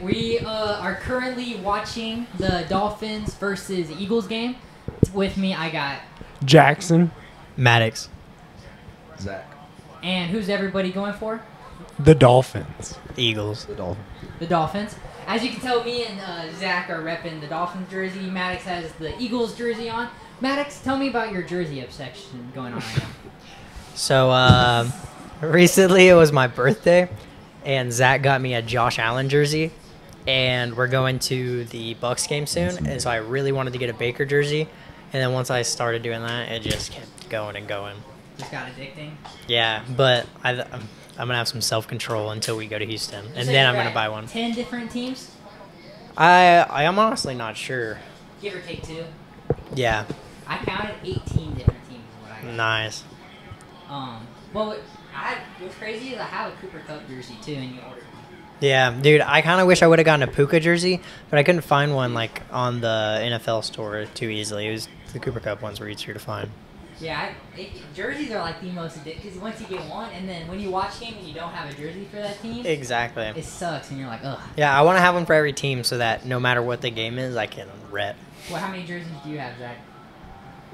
We are currently watching the Dolphins versus Eagles game. With me, I got Jaxon. Maddox. Zach. And who's everybody going for? The Dolphins. Eagles. The Dolphins. The Dolphins. As you can tell, me and Zach are repping the Dolphins jersey. Maddox has the Eagles jersey on. Maddox, tell me about your jersey obsession going on right now. So, recently it was my birthday, and Zach got me a Josh Allen jersey, and we're going to the Bucs game soon, and so I really wanted to get a Baker jersey, and then once I started doing that, it just kept going and going. Just got addicting. Yeah, but I'm going to have some self-control until we go to Houston, and then I'm going to buy one. 10 different teams? I am honestly not sure. Give or take 2? Yeah. I counted 18 different teams is what I got. Nice. Well, what's crazy is I have a Cooper Cup jersey too, and you ordered one. Yeah, dude, I kind of wish I would have gotten a Puka jersey, but I couldn't find one like on the NFL store too easily. The Cooper Cup ones were easier to find. Yeah, jerseys are like the most addictive, because once you get one, and then when you watch game and you don't have a jersey for that team, Exactly. it sucks, and you're like, ugh. Yeah, I want to have one for every team so that no matter what the game is, I can rep. Well, how many jerseys do you have, Zach?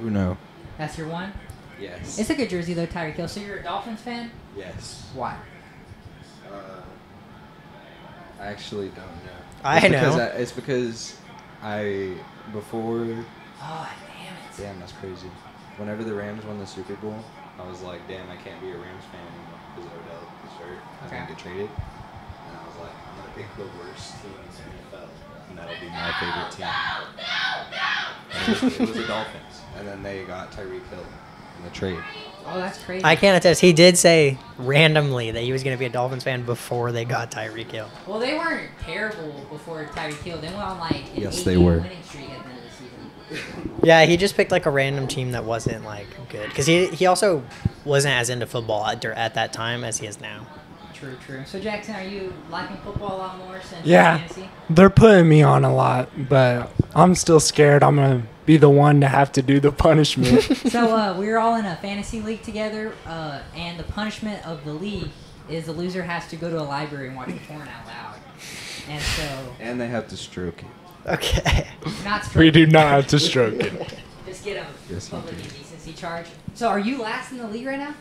Uno. That's your one? Yes. It's a good jersey, though, Tyreek Hill. So you're a Dolphins fan? Yes. Why? I actually don't know. I know. It's because before. Oh, damn it. Damn, that's crazy. Whenever the Rams won the Super Bowl, I was like, damn, I can't be a Rams fan anymore because Odell is hurt. I Okay. didn't get traded. And I was like, I'm going to pick the worst team in the NFL. And that'll be my favorite team. And it was the Dolphins. And then they got Tyreek Hill in the trade. Oh, that's crazy. I can't attest. He did say randomly that he was going to be a Dolphins fan before they got Tyreek Hill. Well, they weren't terrible before Tyreek Hill. They went on like an Yes, 8 they were. winning streak at the end of the season. Yeah, he just picked like a random team that wasn't like good. Because he also wasn't as into football at that time as he is now. True, true. So, Jackson, are you liking football a lot more since Yeah. fantasy? They're putting me on a lot, but I'm still scared I'm going to be the one to have to do the punishment. So, we're all in a fantasy league together, and the punishment of the league is the loser has to go to a library and watch porn out loud. And so, And they have to stroke it. Okay. not We straight. do not have to stroke it. Just get a Yes, you public do. indecency charge. So, are you last in the league right now?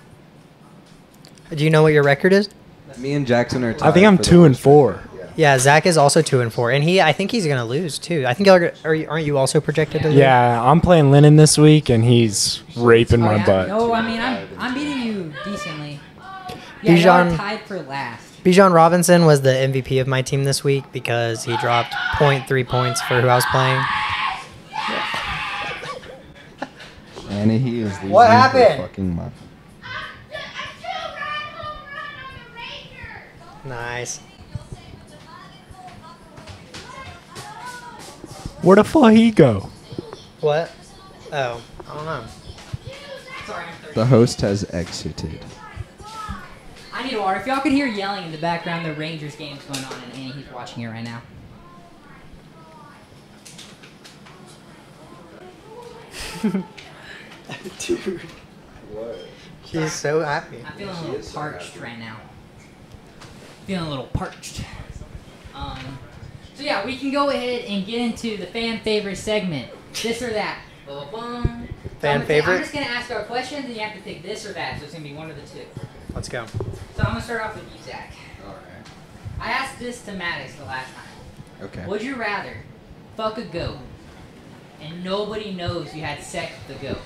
Do you know what your record is? Me and Jackson are tied I think I'm for the 2 and worst 4. record. Yeah. Yeah, Zach is also 2-4, and I think he's gonna lose too. I think aren't you also projected to lose? Yeah, I'm playing Lennon this week, and he's raping Oh, my yeah? butt. No, I mean, I'm beating you decently. Yeah, y'all are Bijan- tied for last. Bijan Robinson was the MVP of my team this week because he dropped 0.3 points for who I was playing. And he is losing What her happened? fucking mind. Nice. Where the fuck he go? What? Oh, I don't know. Sorry, I'm 30. The host has exited. I need water. If y'all could hear yelling in the background, the Rangers game's going on, and Annie, he's watching it right now. Dude, What? she's so happy. I'm feeling a She little is so parched happy. right now. Feeling a little parched. So yeah, we can go ahead and get into the fan favorite segment. This or that. Ba-ba-bum. Fan I'm favorite? just gonna ask our questions, and you have to pick this or that. So it's gonna be one of the two. Let's go. So I'm gonna start off with you, Zach. Alright. I asked this to Maddox the last time. Okay. Would you rather fuck a goat and nobody knows you had sex with the goat,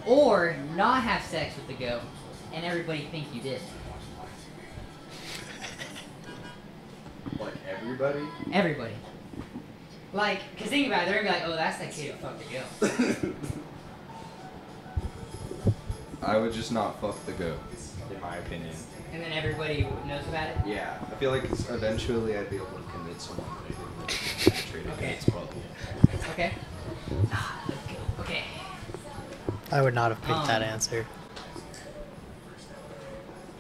or not have sex with the goat and everybody think you did? Like everybody? Everybody. Like, cause think about it, they're gonna be like, oh, that's that kid who fucked a goat. I would just not fuck the goat, in my opinion. And then everybody knows about it? Yeah. I feel like eventually I'd be able to convince someone that I didn't penetrate a Okay. goat's bubble. Okay. Ah, the goat. Okay. I would not have picked that Um, answer.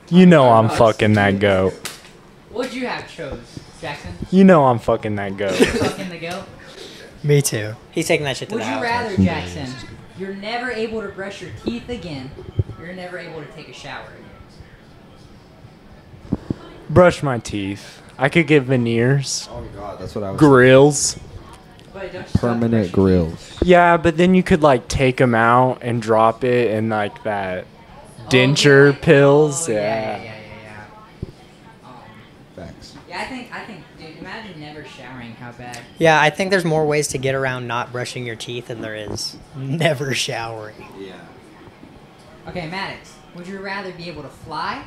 You know I'm fucking that goat. What'd you have chose, Jackson? You know I'm fucking that goat. Fucking the goat? Me too. He's taking that shit to Would the you house. rather, Jackson, you're never able to brush your teeth again, you're never able to take a shower again? Brush my teeth. I could get veneers, Oh god, that's what I was. grills. But don't you still have to brush Permanent your grills. Yeah, but then you could like take them out and drop it in like that teeth? denture Oh, yeah. pills. Oh, Yeah. Facts. Yeah, I think, dude, imagine never showering, how bad. Yeah, I think there's more ways to get around not brushing your teeth than there is never showering. Yeah. Okay, Maddox, would you rather be able to fly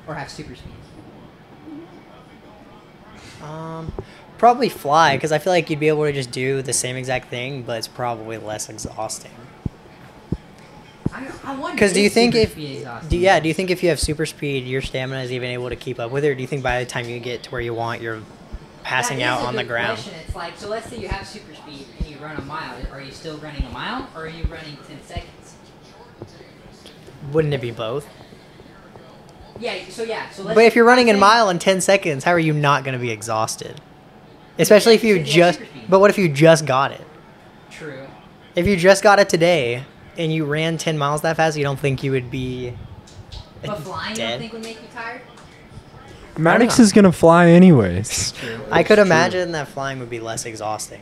or have super speed? Probably fly, because I feel like you'd be able to just do the same exact thing, but it's probably less exhausting. I wonder. Because do you is think super if speed exhausting? do you think if you have super speed, your stamina is even able to keep up with it, or do you think by the time you get to where you want, you're passing That is out a on the good ground? question. It's like, so let's say you have super speed and you run a mile. Are you still running a mile, or are you running 10 seconds? Wouldn't it be both? Yeah. So let's. But if you're running a say- mile in 10 seconds, how are you not going to be exhausted? Especially if you If you have just. super speed. But what if you just got it? True. If you just got it today and you ran 10 miles that fast, you don't think you would be But flying, you dead? don't think would make you tired? Maddox is gonna fly anyways. True. I could imagine that flying would be less exhausting.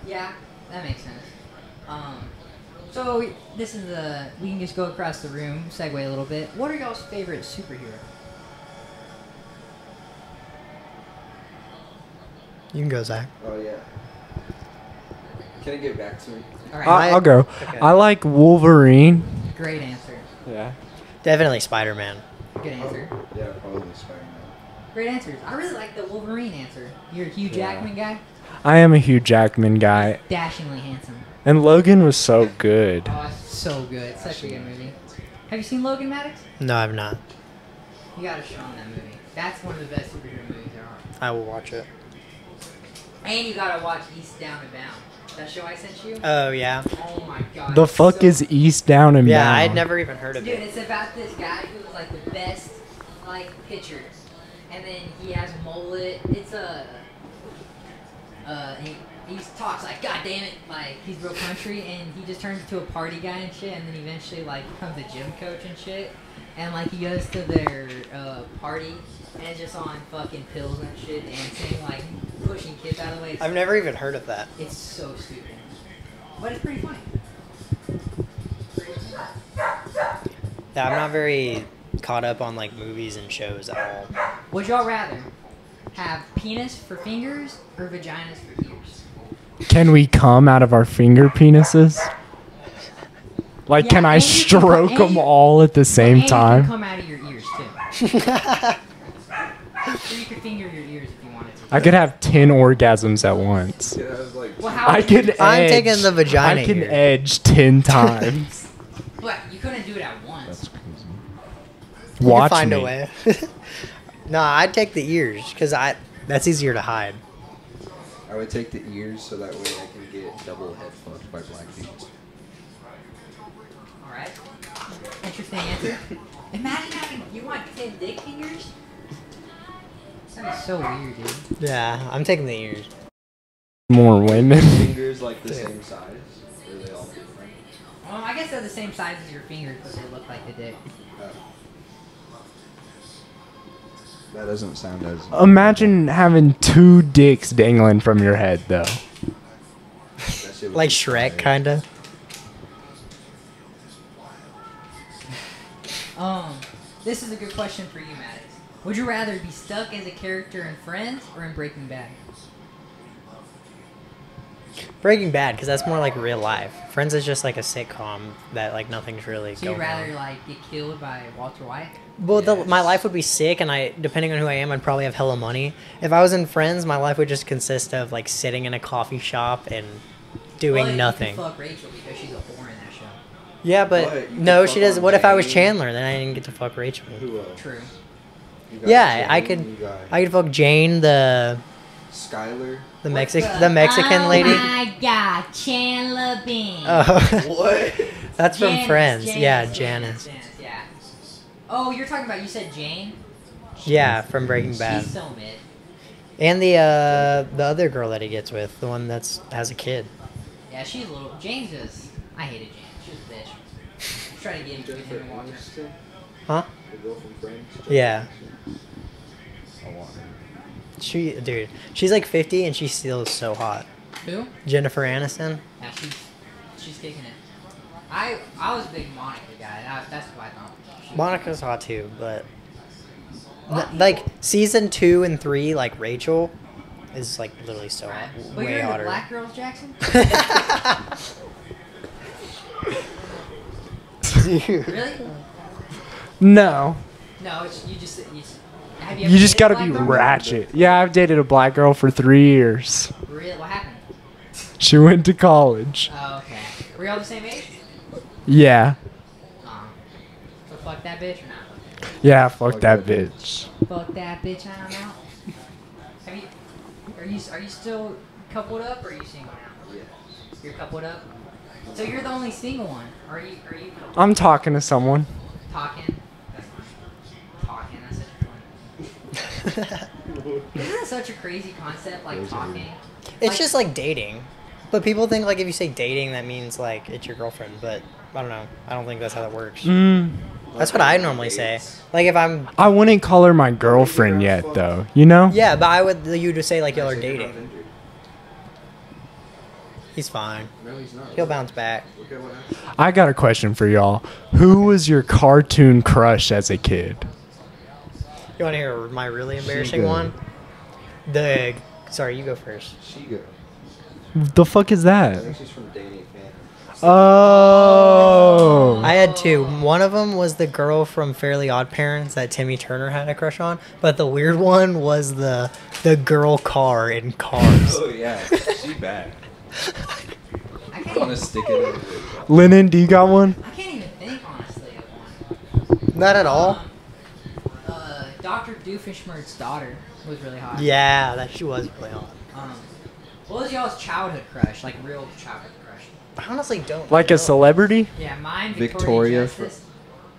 Yeah, that makes sense. So this is we can just go across the room, segue a little bit. What are y'all's favorite superhero? You can go, Zach. Oh yeah. Can it get back to me? All right, I'll go. Okay. I like Wolverine. great answer. Yeah. Definitely Spider-Man. Good answer. Yeah, probably Spider-Man. Great answers. I really like the Wolverine answer. You're a Hugh Yeah. Jackman guy. I am a Hugh Jackman guy, Dashingly handsome. and Logan was so good. Oh, it's so good. Such a good movie. Have you seen Logan, Maddox? No, I've not. You gotta show him that movie. That's one of the best superhero movies there are. I will watch it. And you gotta watch East Down and Bound. That show I sent you? Oh, yeah. Oh my god. The it's fuck so is East Down and Yeah, Down? I'd never even heard of Dude, it. it's about this guy who was like the best, like, pitcher, and then he has a mullet. It's he talks like, God damn it, like he's real country, and he just turns into a party guy and shit, and then eventually like becomes a gym coach and shit, and like he goes to their party and it's just on fucking pills and shit, dancing, like pushing kids out of the way. I've never even heard of that. It's so stupid, but it's pretty funny. Yeah, I'm not very caught up on like movies and shows at all. Would y'all rather have penis for fingers or vaginas for ears? Can we come out of our finger penises? Like, Yeah, can I and you can stroke and them you- all at the same And you time? can come out of your ears too. So you could finger your ears if you wanted to. I could have 10 orgasms at once. Yeah, I was like. Well, how I would you can do that? I'm edge. taking the vagina I can here. edge 10 times. But you couldn't do it at once. That's crazy. You Watch can find me. a way. Nah, I'd take the ears because that's easier to hide. I would take the ears so that way I can get double head fucked by black dudes. Alright. Interesting answer. Imagine having, you want 10 dick fingers? That'd be so weird, dude. Yeah, I'm taking the ears. More women. Fingers like the same size? Or are they all different? Well, I guess they're the same size as your fingers, but they look like the dick. That doesn't sound as. Imagine having 2 dicks dangling from your head, though. That shit would Like be Shrek, fire. kinda. This is a good question for you, Maddox. Would you rather be stuck as a character in Friends or in Breaking Bad? Breaking Bad, because that's more like real life. Friends is just like a sitcom that like nothing's really So you'd going rather on. like get killed by Walter White? Well, Yes. my life would be sick, and depending on who I am, I'd probably have hella money. If I was in Friends, my life would just consist of like sitting in a coffee shop and doing Well, nothing. You can fuck Rachel because she's a whore in that show. Yeah, But but you no, could she fuck does. on What if I was Jane. Chandler? Then I didn't get to fuck Rachel. Who, True. you got Yeah, I Jane, could. you got I could fuck Jane, the Skylar. Mexican lady. Oh my god, Chandler Bing. Oh, What? that's from Janice, Friends. Janice, Yeah, Janice, Janice. yeah. Oh, you're talking about, you said Jane? Yeah, from Breaking Bad. She's so mid. And the other girl that he gets with, the one has a kid. Yeah, she's a little. Jane's just. I hated Jane. She was a bitch. I'm trying to get into him and Walter. Huh? The girl from Friends. Yeah. I want her. She's like 50 and she still is so hot. Who? Jennifer Aniston. Yeah, she's kicking it. I was a big Monica guy. That's what I thought. Monica's hot too, but like season 2 and 3, like Rachel is like literally so hot, But way you're into hotter. black girls, Jackson? Dude. Really? No. No, it's you just have you You just ever gotta dated a be black girl? ratchet. Yeah, I've dated a black girl for 3 years. Really? What happened? She went to college. Oh, okay. Were you all the same age? Yeah. So fuck that bitch or not? Yeah, fuck that bitch. Fuck that bitch, I don't know. Are you still coupled up or are you single now? Yeah. You're coupled up? So you're the only single one. Are you coupled? I'm talking to someone. Talking? That's fine. Talking, that's such a funny. Isn't that such a crazy concept, like talking? It's just like dating. But people think like if you say dating that means like it's your girlfriend, but I don't know. I don't think that's how that works. That's what I normally say. Like if I'm I wouldn't call her my girlfriend yet, though. You know? yeah, but I would you to say like y'all are dating. He's fine. No, he's not. He'll bounce back. Look at what happened. I got a question for y'all. Who was your cartoon crush as a kid? You want to hear my really embarrassing She one? Sorry, you go first. Shigo. The fuck is I that? think she's from Danny Phantom. Oh. I had two. One of them was the girl from Fairly Odd Parents that Timmy Turner had a crush on, but the weird one was the girl car in Cars. Oh yeah, she bad. I can't I want to even, stick it in the Lennon, do you got one? I can't even think honestly of one. Not at all. Dr. Doofenshmirtz's daughter was really hot. Yeah, that she was really hot. What was y'all's childhood crush? Like real childhood crush? I honestly don't. Like know. a celebrity? Yeah, mine. Victoria Justice.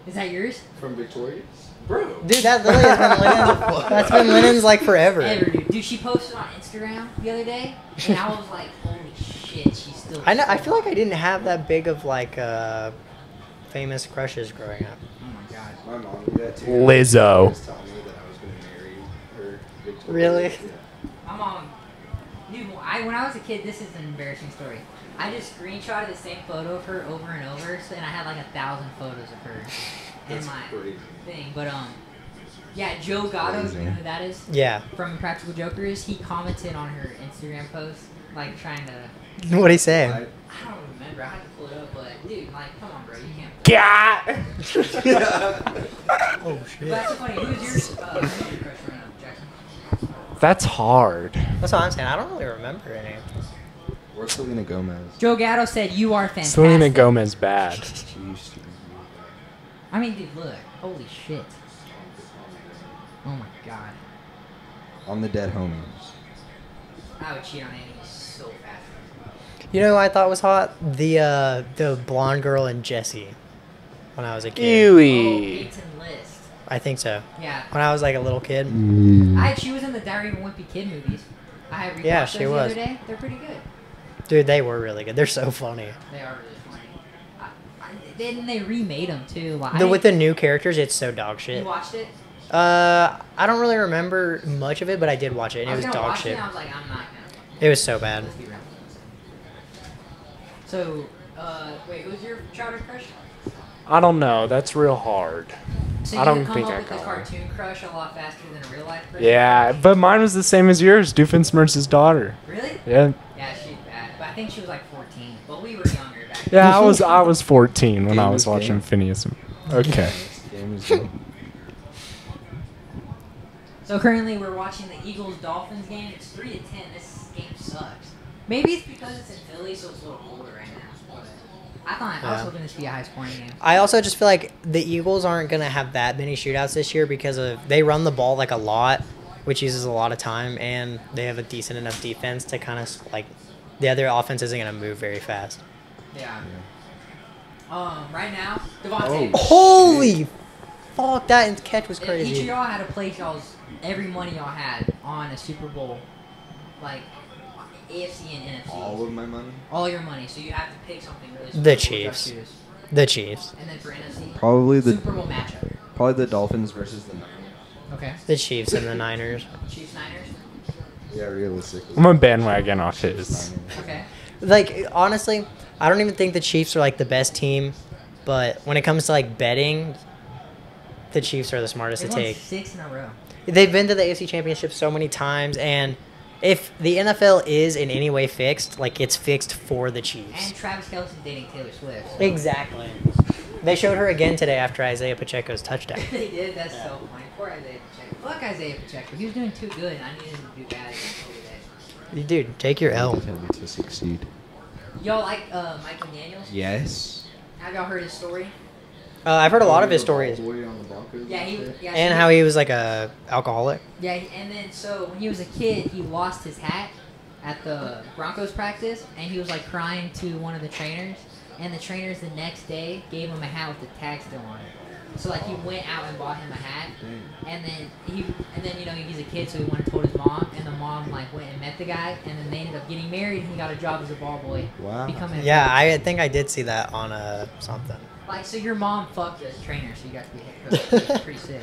Is that yours? from Victoria's. Bro. Dude, that literally has been Lennon's. That's been Lennon's like forever. Ever, dude. Dude, she posted on Instagram the other day, and I was like, holy shit, she's still. I know. I so feel like I hot. didn't have that big of like famous crushes growing up. Oh my god. My mom knew that too. Lizzo. She was telling me that I was going to marry her. Victoria. Really? Yeah. My mom. Dude, when I was a kid, this is an embarrassing story. I just screenshotted the same photo of her over and over, and I had like 1,000 photos of her in That's my crazy. thing. But yeah, Joe Gatto, Crazy. you know who that is? Yeah. From Practical Jokers, he commented on her Instagram post, like trying to. What'd he say? I don't remember. I had to pull it up, but dude, like, come on, bro, you can't. Yeah. Oh But shit. that's funny. Who's your crush right now, Jackson? That's hard. That's what I'm saying. I don't really remember any. Where's Selena Gomez? Joe Gatto said you are fantastic. Selena Gomez bad. She used to be really bad. I mean, dude, look. Holy shit. Oh my god. On the Dead Homies. I would cheat on Annie so fast. You know who I thought was hot? The blonde girl in Jessie. When I was a kid. Oh, Ewy. Peyton List. I think so. Yeah. When I was like a little kid. She was in the Diary of a Wimpy Kid movies. I had rewatched Yeah, those she the was. other day. They're pretty good. Dude, they were really good. They're so funny. They are really funny. Then they remade them too. Like, With the new characters, it's so dog shit. you watched it? I don't really remember much of it, but I did watch it, and I it was gonna dog watch shit. It, and I was like, I'm not gonna. It was so bad. Let's be real. So, wait, who's your childhood crush? I don't know. That's real hard. So I you don't could come think up I with a got one. cartoon crush a lot faster than a real life crush? Yeah, but mine was the same as yours. Doofenshmirtz's daughter. Really? Yeah. Yeah, she's bad. But I think she was like 14. But we were younger back then. Yeah, I was 14 when I Game was is watching game. Phineas. Okay. Game is good. So currently we're watching the Eagles-Dolphins game. It's 3-10. This game sucks. Maybe it's because it's in Philly, so it's a little colder right now. But I was Yeah. hoping this to be a high-scoring game. I also just feel like the Eagles aren't gonna have that many shootouts this year because they run the ball like a lot, which uses a lot of time, and they have a decent enough defense to kind of like the other offense isn't gonna move very fast. Yeah. Right now, Devontae. Oh. Holy fuck! That catch was Each of crazy. y'all had to place every money y'all had on a Super Bowl, like AFC and NFC. All of my money? All your money. So you have to pick something really. The Super Bowl Chiefs. choose. The Chiefs. And then for NFC, Probably Super Bowl matchup. the Dolphins versus the Niners. Okay. The Chiefs and the Niners. Chiefs Niners. Yeah, realistically. I'm a bandwagon off his. Okay. Like, honestly, I don't even think the Chiefs are, like, the best team. But when it comes to, like, betting, the Chiefs are the smartest They to won take. 6 in a row. They've been to the AFC Championship so many times, and if the NFL is in any way fixed, like, it's fixed for the Chiefs. And Travis Kelce's dating Taylor Swift. So. Exactly. They showed her again today after Isaiah Pacheco's touchdown. They did. That's so funny. Poor Isaiah Pacheco. Fuck Isaiah Pacheco. He was doing too good, and I needed him to do bad today. Dude, take your L. Tell me to succeed. Y'all like Mike McDaniels? Yes. Have y'all heard his story? I've heard a lot of his stories. Yeah, And how he was, like, a alcoholic. Yeah, and then so when he was a kid, he lost his hat at the Broncos practice, and he was like crying to one of the trainers, and the trainers the next day gave him a hat with the tag still on it. So like he went out and bought him a hat, and then you know he's a kid, so he went and told his mom, and the mom like went and met the guy, and then they ended up getting married, and he got a job as a ball boy. Wow. Becoming Yeah, I think I did see that on something. like so your mom fucked a trainer, so you got to be head coach. That's pretty sick.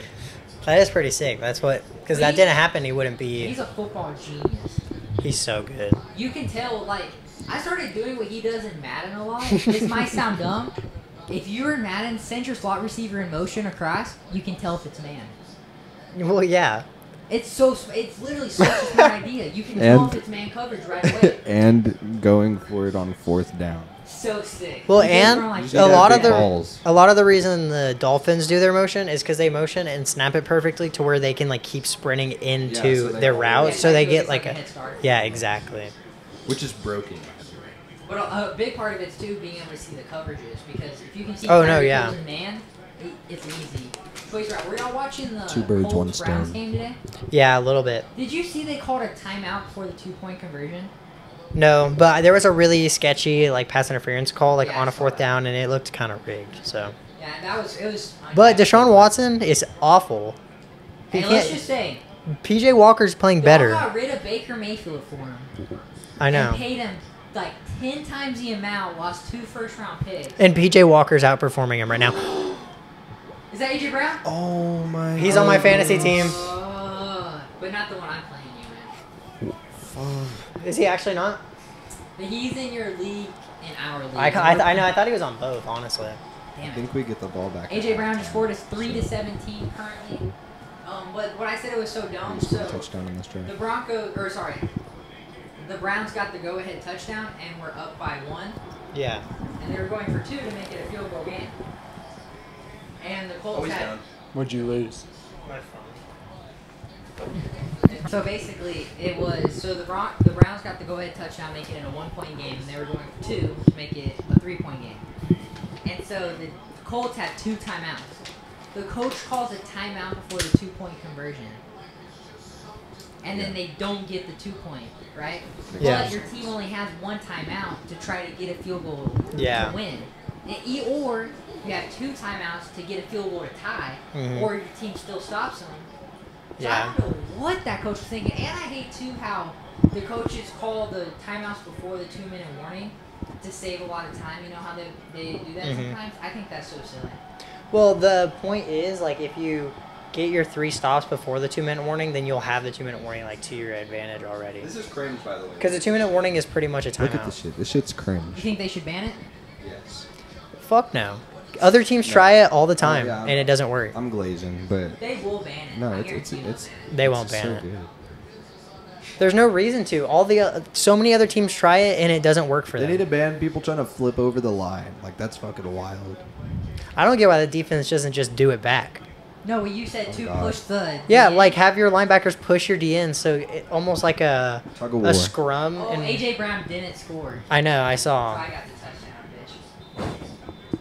That is pretty sick. That's what, because that didn't happen, he wouldn't be. He's a football genius. He's so good. You can tell, like, I started doing what he does in Madden a lot. This might sound dumb. If you're in Madden, send your slot receiver in motion across, you can tell if it's man. Well, yeah. It's literally such a smart idea. You can tell if it's man coverage right away. And going for it on 4th down. So sick. Well, He and goes around like see a that lot of big the balls. a lot of the reason the Dolphins do their motion is because they motion and snap it perfectly to where they can like keep sprinting into so they their can- route, Yeah, so they exactly, get it's like like a a head start. yeah, exactly. Which is broken. But a big part of it's too being able to see the coverages, because if you can see Oh, no, Tyreek yeah. Hill's in man, it's easy. Choice route. Were y'all watching the 2 birds, 1 Colts Browns stone. game today? Yeah, a little bit. Did you see they called a timeout before the 2-point conversion? No, but there was a really sketchy like pass interference call like Yeah, on I a saw 4th that. down, and it looked kind of rigged. So, Yeah, it was. but Deshaun Watson is awful. He Hey, let's can't. just say, PJ Walker's playing y'all better. got rid of Baker Mayfield for him. I know. And paid him like 10 times the amount, lost 2 first-round picks. And PJ Walker's outperforming him right now. Is that AJ Brown? Oh my. He's on my fantasy team. But not the one I'm playing you in. Is he actually not? But he's in your league, in our league. I know. I thought he was on both, honestly. I Damn it. think we get the ball back. AJ Brown just scored us 3-17 currently. But what I said it was so dumb. He scored a So touchdown in this drive. the Browns got the go-ahead touchdown and were up by 1, Yeah. and they were going for 2 to make it a field goal game. And the Colts had. Would you lose? So basically, it was the Browns got the go-ahead touchdown, making it a 1-point game, and they were going for 2 to make it a 3-point game. And so the Colts had 2 timeouts. The coach calls a timeout before the 2-point conversion, and then they don't get the 2-point, right? Yeah. But your team only has 1 timeout to try to get a field goal Yeah. to win. Or you have 2 timeouts to get a field goal to tie, Mhm. or your team still stops them. So Yeah. I don't know what that coach was thinking. And I hate, too, how the coaches call the timeouts before the 2-minute warning to save a lot of time. You know how they do that Mhm. sometimes? I think that's so silly. Well, the point is, like, if you get your 3 stops before the 2-minute warning, then you'll have the 2-minute warning, like, to your advantage already. This is cringe, by the way. Because the 2-minute warning is pretty much a Look at timeout. this shit. This shit's You cringe. think they should ban it? Yes. Fuck no. Other teams try it all the time, yeah, and it doesn't work. I'm glazing, but They will ban it. no, I it's guarantee they'll it's ban it. They won't it's ban so it. good. There's no reason to. So many other teams try it, and it doesn't work for They need to them. ban people trying to flip over the line. Like that's fucking wild. I don't get why the defense doesn't just do it back. No, well, you said to God. push the. Yeah, DN. like have your linebackers push your DN, so almost like a Tug of war. scrum. Oh, and AJ Brown didn't score. I know, I So saw. I got the touchdown, bitch.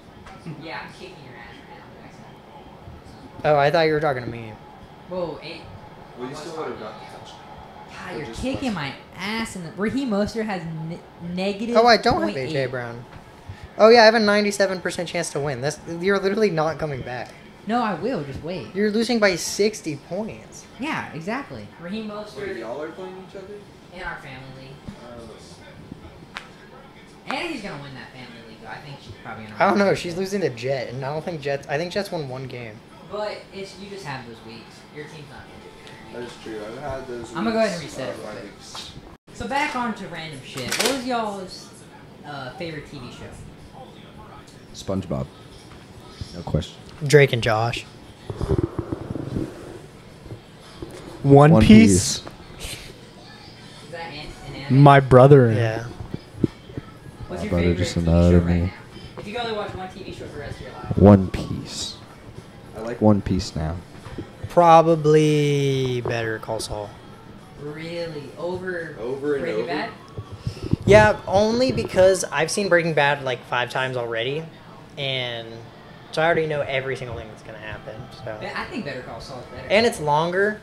Yeah, I'm kicking your ass right now, Jackson. Oh, I thought you were talking to me. Whoa, Well, you still would have got the touchdown. God, you're kicking my ass. Raheem Mostert has negative. Oh, I don't have 0.8. AJ Brown. Oh yeah, I have a 97% chance to win. You're literally not coming back. No, I will. Just wait. You're losing by 60 points. Yeah, exactly. Raheem Mostert y'all are playing each other? in our family league. And he's gonna win that family league. Though. I think she's probably gonna. I don't know. She's losing to Jet, and I don't think Jets. I think Jets won 1 game. But you just have those weeks. Your team's not. That is true. I've had those. I'm gonna go ahead and reset it real 5 quick. weeks. So back on to random shit. What was y'all's favorite TV show? SpongeBob. No question. Drake and Josh. One Piece. Is that an anime? My brother. Yeah. What's My your brother favorite just TV another show right me. now? If you could only watch one TV show for the rest of your life. One Piece. I like One Piece now. Probably Better Call Saul. Really? Over and Breaking over? Bad? Yeah, only because I've seen Breaking Bad like 5 times already, and so I already know every single thing that's gonna happen. So, I think Better Call Saul is better. and it's longer,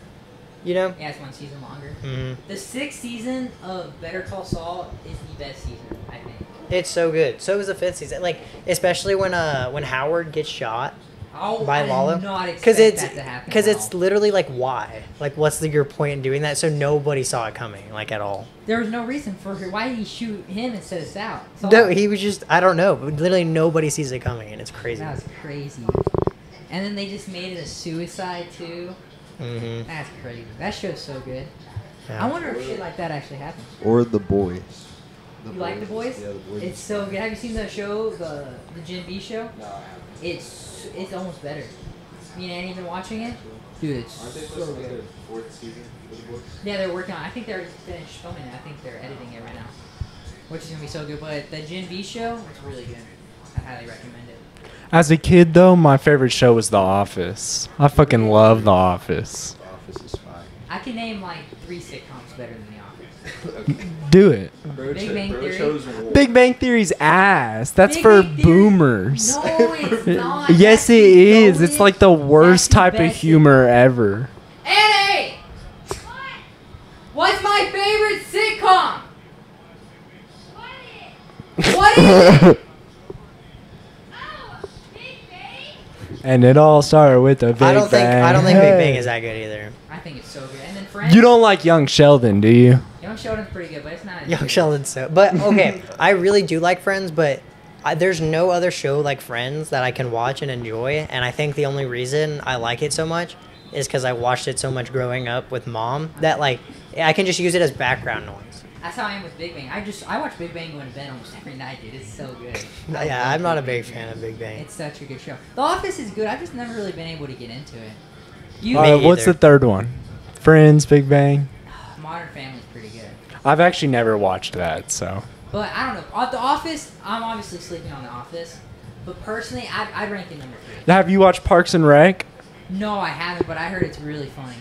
you know. Yeah, it's one season longer. hmm The 6th season of Better Call Saul is the best season, I think. It's so good. So is the 5th season. Like especially when Howard gets shot by I did Lalo, not expect that to happen. because at it's all. literally like why, like what's your point in doing that? So nobody saw it coming like at all. There was no reason for her. Why did he shoot him instead of Sal? Saul? No, he was just I don't know. But literally nobody sees it coming, and it's crazy. That was crazy. And then they just made it a suicide too. hmm That's crazy. That show's so good. Yeah. I wonder if shit like that actually happens. Or The Boys. You like The Boys? Yeah, The Boys. It's so good. Have you seen the show, the Gen B show? No, I haven't. It's almost better. You ain't even watching it? Dude, it's Aren't they so supposed to make good. their 4th season for The Boys? Yeah, they're working on it. I think they're finished filming it. I think they're editing it right now. Which is going to be so good. But the Gen V show, it's really good. I highly recommend it. As a kid, though, my favorite show was The Office. I fucking love The Office. The Office is fine. I can name like 3 sitcoms better than The Office. Okay. Do it. Big Bang Theory. chose war. Big Bang Theory's ass. That's Big for Bang Theory- boomers. No, it's not. Yes, That's it the is. It's goated- like the worst that's the type of best humor ever. Annie! What's my favorite sitcom? What is it? And it all started with a Big I don't Bang. think Big Hey. Bang is that good either. I think it's so good. And then Friends. You don't like Young Sheldon, do you? Young Sheldon's pretty good, but it's not. as Young good. Sheldon's so. But okay, I really do like Friends, but there's no other show like Friends that I can watch and enjoy. And I think the only reason I like it so much is because I watched it so much growing up with mom that like I can just use it as background noise. That's how I am with Big Bang. I watch Big Bang going to bed almost every night, dude. It's so good. I Yeah, love I'm not a Big big fan of Big Bang. It's such a good show. The Office is good. I've just never really been able to get into it. You, What's either. the third one? Friends, Big Bang. Modern Family's pretty good. I've actually never watched that, so. But I don't know. The Office, I'm obviously sleeping on The Office. But personally, I'd rank it number 3. Have you watched Parks and Rec? No, I haven't, but I heard it's really funny.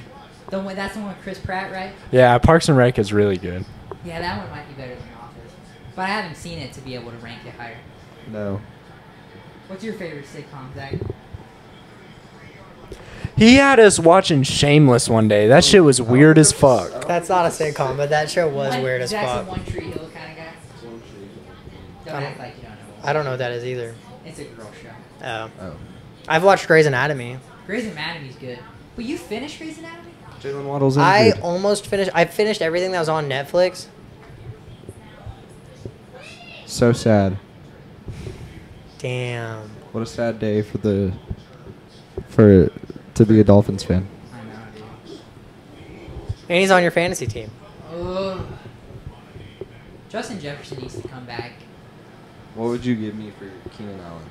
That's the one with Chris Pratt, right? Yeah, Parks and Rec is really good. Yeah, that one might be better than The Office. But I haven't seen it to be able to rank it higher. No. What's your favorite sitcom, Zach? He had us watching Shameless one day. That shit was weird as fuck. That's not a sitcom, but that show was One- weird as That's a fuck. One Tree Hill kind of guy. Don't act like you don't know. I don't know what that is either. It's a girl show. Oh. Oh. I've watched Grey's Anatomy. Grey's Anatomy's good. But you finished Grey's Anatomy? Jalen Waddle's I injured. almost finished. I finished everything that was on Netflix. So sad. Damn. What a sad day to be a Dolphins fan. I know, dude. And he's on your fantasy team. Oh. Justin Jefferson needs to come back. What would you give me for Keenan Allen?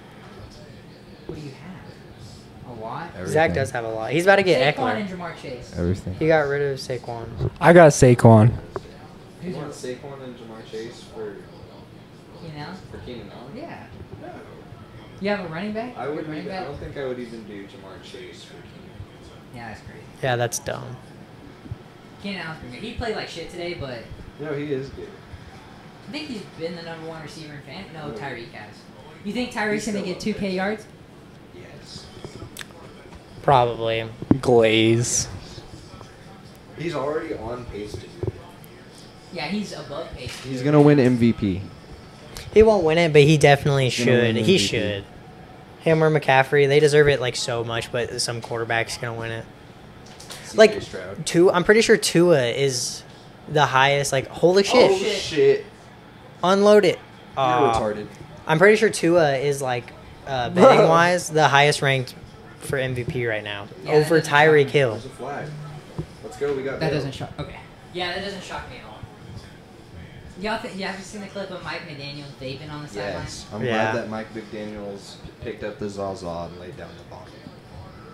What do you have? A lot? Everything. Zach does have a lot. He's about to get Saquon Eckler. and Jamar Chase. Everything. He got rid of Saquon. I got Saquon. Who's your, Saquon and Jamar Chase for Keenan? Keenan Allen? Yeah. You have a running back? I Good wouldn't running even, I back? don't think I would even do Jamar Chase for Keenan. Yeah, that's crazy. Yeah, that's dumb. Keenan Allen's pretty good. He played like shit today, but No, he is good. I think he's been the number 1 receiver in fan. No, Tyreek has. You think Tyreek's going to get 2K yards? Yes. Probably. Glaze. He's already on pace to do it. Yeah, he's above pace. He's going to win MVP. He won't win it, but he definitely He's gonna should. win He MVP. should. Him or McCaffrey, they deserve it like so much, but some quarterback's gonna win it. Like CJ Stroud. I'm pretty sure Tua is the highest. Like holy shit, Oh, shit. unload it. You're retarded. I'm pretty sure Tua is like betting wise the highest ranked for MVP right now Yeah, over that doesn't Tyreek sound- Hill. There's a flag. Let's go. We got That bail. doesn't shock. Okay. Yeah, that doesn't shock me at all. Y'all think? You haven't seen the clip of Mike McDaniels vaping on the sideline? Yes. I'm Yeah. glad that Mike McDaniels picked up the Zaza and laid down the ball.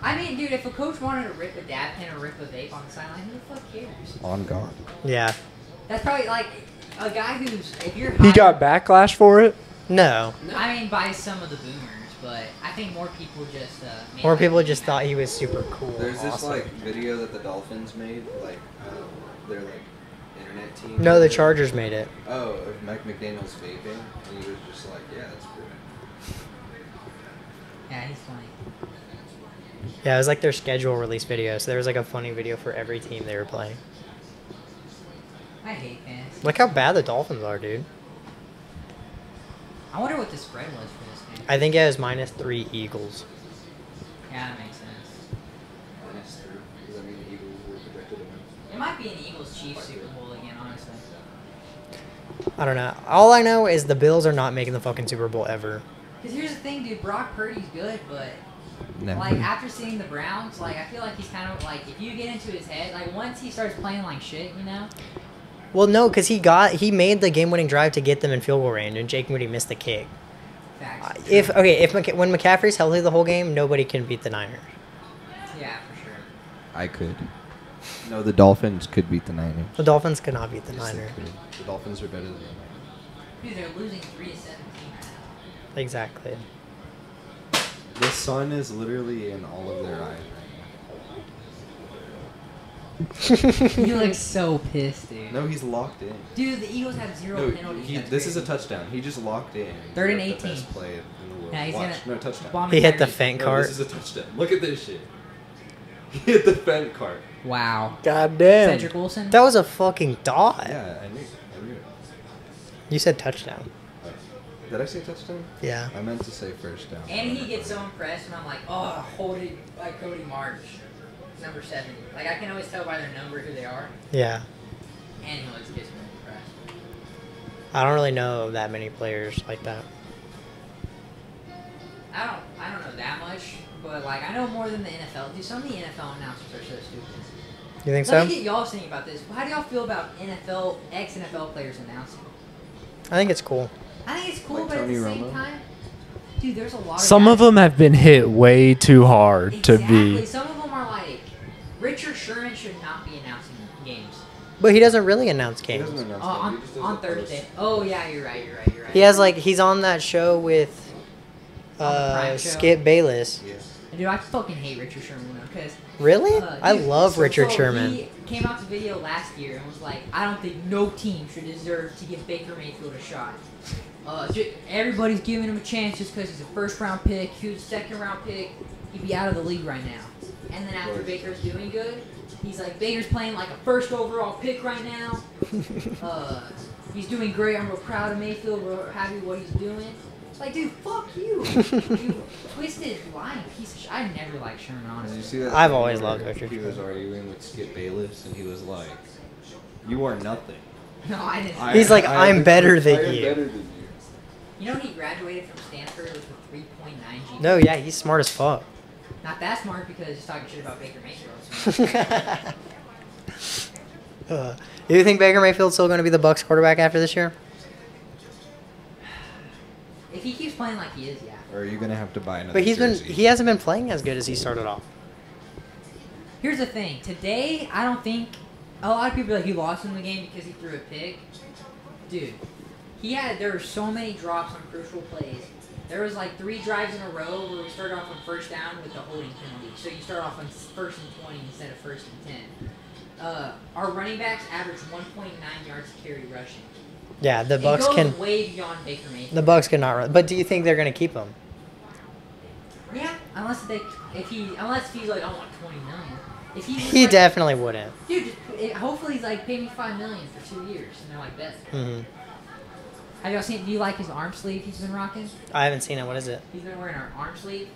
I mean, dude, if a coach wanted to rip a dab pen or rip a vape on the sideline, who the fuck cares? On God. Yeah. That's probably like a guy who's if you're. He got backlash for it. No. I mean, by some of the boomers, but I think more people just. Made More like people him just happy. thought he was super cool. There's this awesome. like video that the Dolphins made, like their like internet team. No, the Chargers made it. Oh, of Mike McDaniel's vaping, and he was just like, yeah, that's great. Yeah, he's funny. Yeah, it was like their schedule release video. So there was like a funny video for every team they were playing. I hate fans. Look how bad the Dolphins are, dude. I wonder what the spread was for this game. I think it was -3 Eagles. Yeah, that makes sense. Does that mean the Eagles were projected to win? It might be an Eagles-Chiefs Super Bowl again, honestly. I don't know. All I know is the Bills are not making the fucking Super Bowl ever. Because here's the thing, dude. Brock Purdy's good, but No. like after seeing the Browns, like I feel like he's kind of like if you get into his head, like once he starts playing like shit, you know. Well, no, because he made the game-winning drive to get them in field goal range, and Jake Moody missed the kick. Facts. When McCaffrey's healthy the whole game, nobody can beat the Niners. Yeah, for sure. I could. No, the Dolphins could beat the Niners. The Dolphins could not beat the Yes, they Niners. could. The Dolphins are better than the Niners. Dude, they're losing 3-17 right now. Exactly. The sun is literally in all of their eyes He looks so pissed, dude. right now. No, he's locked in. Dude, the Eagles have 0 No, penalties. That's this is a crazy. touchdown. He just locked in. Third and The 18. best play in the world. Yeah, he's Watch. gonna No, touchdown. bomb He hit the Tyreek. feint No, cart. this is a touchdown. Look at this shit. He hit the fent cart. Wow. God damn. Cedric Wilson. That was a fucking dot. Yeah, I knew it. You said touchdown. Did I say touchdown? Yeah. I meant to say first down. And he gets so impressed, and I'm like, oh, hold it like Cody March, number 70. Like I can always tell by their number who they are, Yeah. and he looks just impressed. I don't really know that many players like that. I don't know that much, but like I know more than the NFL. Dude, some of the NFL announcers are so stupid. You think Let so? me get y'all's thing about this. How do y'all feel about ex-NFL players announcing? I think it's cool. I think it's cool, Like but at the Tony same Romo? time, dude, there's a lot of Some of guys- them have been hit way too hard to Exactly. be. Some of them are like Richard Sherman should not be announcing games. But he doesn't really announce He games. doesn't announce Oh, them. on He just does on a post. Thursday. Oh yeah, you're right. He has he's on that show with On the Prime show? Skip Bayless. Yeah. Dude, I fucking hate Richard Sherman though, because Really? I love Richard so Sherman. He came out to video last year and was like, I don't think no team should deserve to give Baker Mayfield a shot. Everybody's giving him a chance just because he's a first-round pick. If he was a second-round pick, he'd be out of the league right now. And then after Baker's doing good, he's like, Baker's playing like a first overall pick right now. He's doing great. I'm real proud of Mayfield. Real happy with what he's doing. It's like, dude, fuck you. You twisted, lying piece of shit. I never liked Sherman, Did honestly. you see that? I've thing always where loved Richard He was Sherman. arguing with Skip Bayless, and he was like, "You are nothing." No, I didn't. He's like, I I'm am better than I am you. better than you. You know he graduated from Stanford with a 3.9 GPA? No, yeah, he's smart as fuck. Not that smart because he's talking shit about Baker Mayfield. Do you think Baker Mayfield's still going to be the Bucs quarterback after this year? If he keeps playing like he is, yeah. Or are you gonna have to buy another? But jersey? he hasn't been playing as good as he started off. Here's the thing. Today, I don't think... A lot of people are like, he lost in the game because he threw a pick. Dude, there were so many drops on crucial plays. There was like 3 drives in a row where we started off on first down with the holding penalty. So you start off on first and 20 instead of first and 10. Our running backs average 1.9 yards to carry rushing. Yeah, the It Bucs goes can. way beyond Baker Mayfield. The Bucs cannot run. But do you think they're going to keep him? Yeah, unless he's like, I want 20 million. If he was He like, definitely wouldn't. dude, hopefully he's like, pay me $5 million for 2 years, and they're like, bet. Hmm. Have y'all seen? Do you like his arm sleeve he's been rocking? I haven't seen it. What is it? He's been wearing an arm sleeve,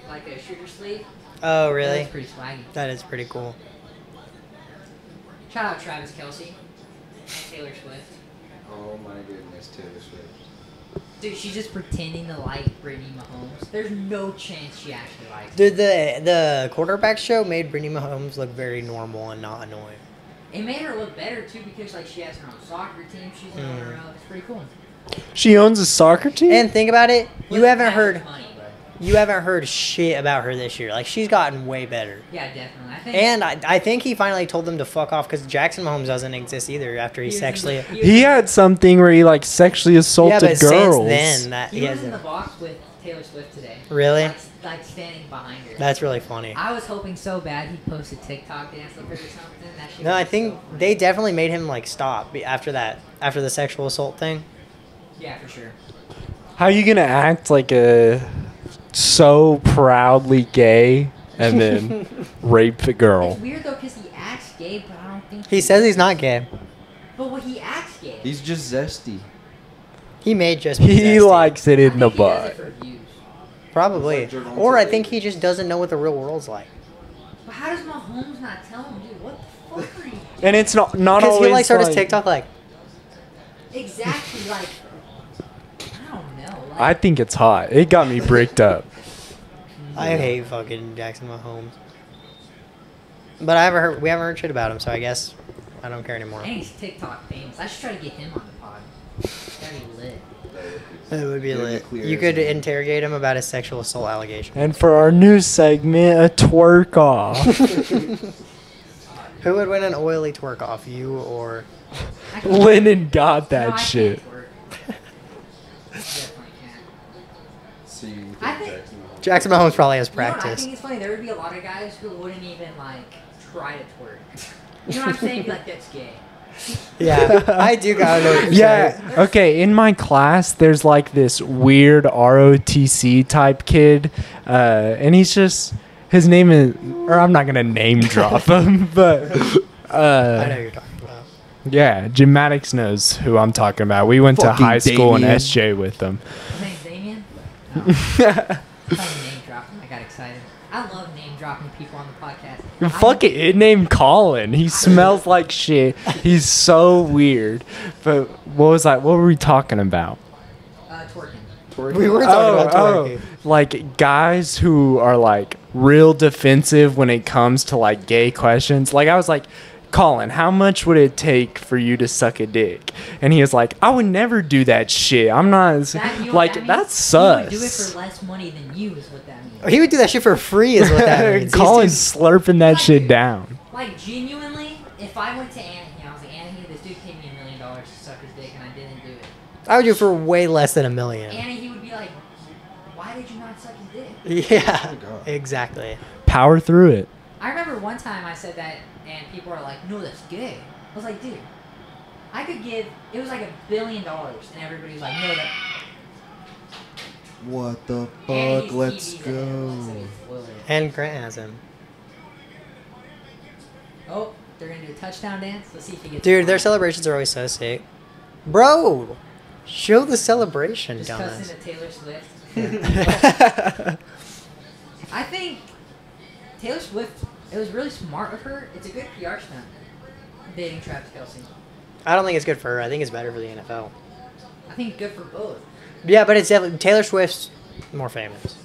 like a shooter sleeve. Oh, really? That's pretty swaggy. That is pretty cool. Shout out Travis Kelce and Taylor Swift. Oh my goodness, Taylor Swift. Dude, she's just pretending to like Brittany Mahomes. There's no chance she actually likes her. Dude, the quarterback show made Brittany Mahomes look very normal and not annoying. It made her look better too because like she has her own soccer team. She's on her own. It's pretty cool. She owns a soccer team? And think about it, you With haven't that heard money, but- you haven't heard shit about her this year. Like, she's gotten way better. Yeah, definitely. I think. And I think he finally told them to fuck off because Jackson Mahomes doesn't exist either after he sexually. He had something where he like sexually Yeah, assaulted but girls. since then, that He he was in the hasn't. box with Taylor Swift today. Really? Like standing behind her. That's really funny. I was hoping so bad he'd post a TikTok dance with her or something. That shit No, would I be think so funny. they definitely made him like stop after the sexual assault thing. Yeah, for sure. How you gonna act like a so proudly gay and then rape the girl? It's weird though because he acts gay, but I don't think He says he's not gay. But what he acts gay. He's just zesty. He may just be He zesty. likes it I in the think he does it butt. for views. Probably. It's like Jordan Or I Lawrence. think he just doesn't know what the real world's like. But how does Mahomes not tell him, dude? What the fuck are you doing? And it's not Because always he like started his like- TikTok like, Exactly, like I don't know. Like, I think it's hot. It got me bricked up. I hate fucking Jackson Mahomes. But we haven't heard shit about him, so I guess I don't care anymore. and he's TikTok famous. I should try to get him on the pod. That'd be lit. It would be It'd be lit. clear You as could day. interrogate him about his sexual assault allegation. And for our new segment, a twerk off. Who would win an oily twerk off, you or? I can- Lennon got No, that I shit. Can't twerk. Definitely can't. So you think I think- Jackson Mahomes- Jackson Mahomes probably has You know what I practice. think it's funny. There would be a lot of guys who wouldn't even like try to twerk. You know what I'm saying? Be like, that's gay. Yeah, I do gotta know. What you're Yeah. saying. Okay. In my class, there's like this weird ROTC type kid, and he's just his name is, or I'm not gonna name drop him, but I know who you're talking about. yeah, Jim Maddox knows who I'm talking about. We went to Fucking high school in Damien. SJ with them. His name's Damien. Oh. I thought you name dropped him. I got excited. I love name dropping people on the podcast. Fuck it, it named Colin. He smells like shit. He's so weird. But what were we talking about? Twerking. We were talking about twerking. Like guys who are like real defensive when it comes to like gay questions. Like I was like, Colin, how much would it take for you to suck a dick? And he was like, I would never do that shit. I'm not That, you know like what that that's means? sus. He would do it for less money than you, is what that means. He would do that shit for free, is what that means. Colin's slurping that shit down. Like, genuinely, if I went to Anaheim, I was like, Anaheim, this dude paid me $1 million to suck his dick, and I didn't do it. I would do it for way less than $1 million. Anaheim would be like, why did you not suck his dick? Yeah, Oh, God. exactly. Power through it. I remember one time I said that, and people were like, no, that's gay. I was like, dude, I could give, it was like $1 billion, and everybody was like, no, that. What the And fuck? he's Let's TV's at him, so go. he's fluid. And Grant has him. Oh, they're gonna do a touchdown dance. Let's see if he gets. Dude, their celebrations are always so sick. Bro, show the celebration, Just dumbass. cussing to Taylor Swift. I think Taylor Swift. It was really smart of her. It's a good PR stunt. Dating Travis Kelce. I don't think it's good for her. I think it's better for the NFL. I think it's good for both. Yeah, but it's definitely Taylor Swift's more famous.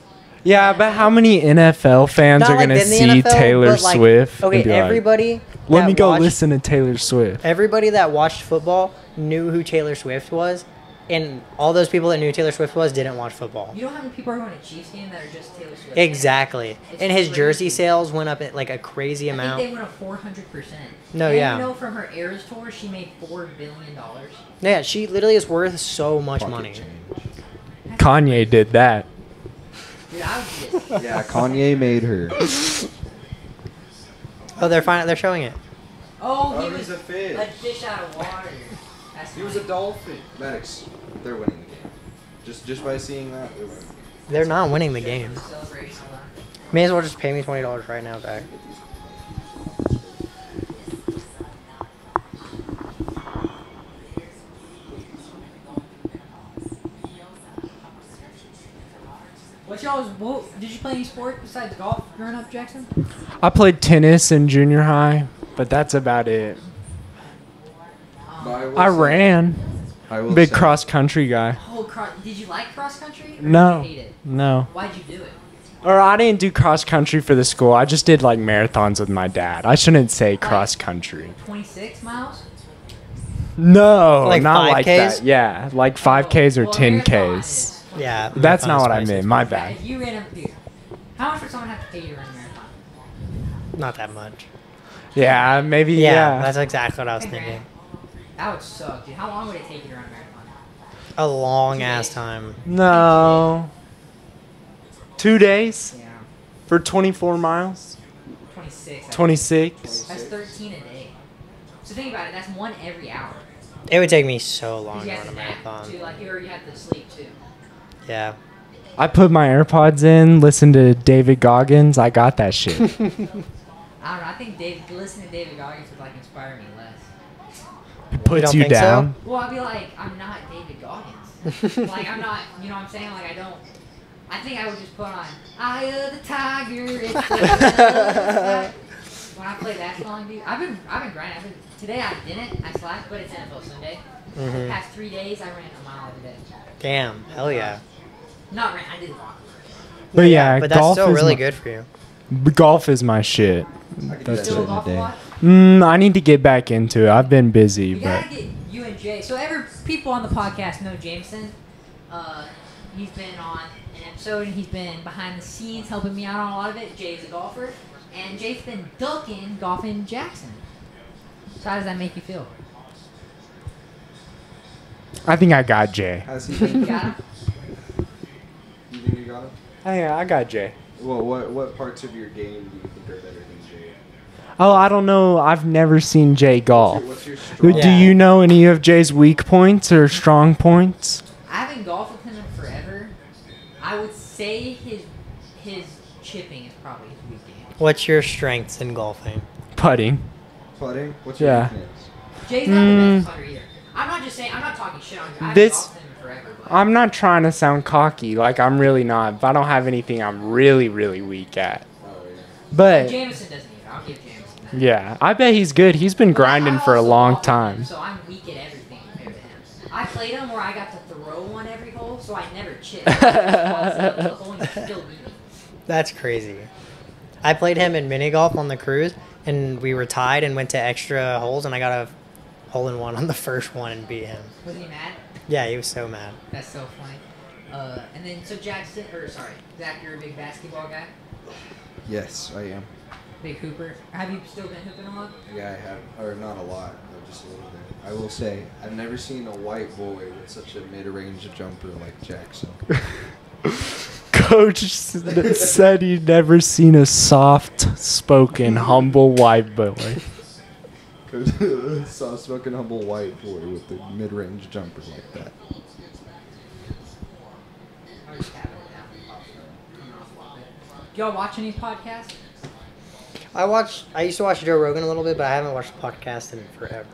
Yeah, but how many NFL fans Not are like gonna in the see NFL, Taylor but like- Swift? Okay, and be like, everybody. let that me go watched- listen to Taylor Swift. Everybody that watched football knew who Taylor Swift was, and all those people that knew Taylor Swift was didn't watch football. You know how many people are going to Chiefs game that are just Taylor Swift? fans? Exactly. It's And his crazy. jersey sales went up at like a crazy I amount. think they went up 400%. No, and yeah. You know, from her Eras tour, she made $4 billion. Yeah, she literally is worth so much Pocket money. change. Kanye did that. Dude, I was just. Yeah, Kanye made her. Oh, they're showing it. Oh, Oh, he he's was a fish. a fish out of water. That's He was a funny. dolphin. Maddox, they're winning the game. Just by seeing that, they're winning. They're not winning the game. Celebration, hold on. May as well just pay me $20 right now back. What did you play any sport besides golf growing up, Jackson? I played tennis in junior high, but that's about it. I ran. I will Big say- cross country guy. Oh, did you like cross country? Or No. Did you hate it? No. Why'd you do it? Or I didn't do cross country for the school. I just did like marathons with my dad. I shouldn't say cross country. 26 miles? No, Like not like 5Ks? that. Yeah, like 5Ks or Well, a marathon 10Ks. is 20. Yeah. That's marathon not is what I spicy. meant. My bad. If you ran a dude, how much would someone have to pay you to run a marathon? Not that much. Yeah, maybe. Yeah, Yeah. that's exactly what I was 10 grand. thinking. That would suck, dude. How long would it take you to run a marathon? A long 2 ass days. time. No. 2 days Yeah. for 24 miles. 26. 26. That's 13 a day. So think about it. That's one every hour. It would take me so long 'Cause to you run have a to nap marathon. too. Like you have to sleep too. Yeah. I put my AirPods in, listened to David Goggins. I got that shit. I don't know. I think listening to David Goggins would like inspire me less. Puts don't you think so? down. Well, I'd be like, I'm not David Goggins. Like I'm not. You know what I'm saying? Like I don't. I think I would just put on "Eye of the Tiger." It's the when I play that song, dude, I've been grinding. Today I didn't. I slacked, but it's NFL Sunday. The Mhm. past 3 days, I ran a mile every day. Damn. Hell yeah. Not ran. I did walk. But yeah, But that's golf still is really my, good for you. Golf is my shit. I could do That's that Still in a golf a day. lot. I need to get back into it. I've been busy, We but gotta get you and Jay. So people on the podcast know Jameson. He's been on an episode and he's been behind the scenes helping me out on a lot of it. Jay's a golfer, and Jay's been ducking golfing Jackson. So how does that make you feel? I think I got Jay. Has he You been? got him? You think you got him? I got Jay. Well, what parts of your game do you think are better than Jay? Oh, I don't know. I've never seen Jay golf. What's your Do strong? Yeah. you know any of Jay's weak points or strong points? I haven't golfed with him in forever. I would say his chipping is probably his weak game. What's your strengths in golfing? Putting. Putting? What's your Yeah. weakness? Jay's not the best putter either. I'm not just saying. I'm not talking shit on you. I haven't This- golfed with him in forever. But I'm not trying to sound cocky. Like, I'm really not. If I don't have anything I'm really, really weak at. Oh yeah. But, Jameson doesn't either. I'll give Jameson that. yeah, I bet he's good. He's been grinding for a also long golf with him, time. So I'm weak at everything compared to him. I played him where I got to throw one every hole, so I never chipped. I just tossed it up the hole and he still beat me. That's crazy. I played him in mini golf on the cruise, and we were tied and went to extra holes, and I got a hole in one on the first one and beat him. Was he mad? Yeah, he was so mad. That's so funny. And then so Zach, you're a big basketball guy, Yes, I am. big hooper. Have you still been hooping a lot? Yeah, I have, or not a lot, but just a little bit. I will say, I've never seen a white boy with such a mid-range jumper like Jackson. Coach said he'd never seen a soft-spoken, humble white boy. Soft-spoken, humble white boy with a mid-range jumper like that. I was tapping it down. Coming off a little bit. Do y'all watch any podcasts? I used to watch Joe Rogan a little bit, but I haven't watched the podcast in forever.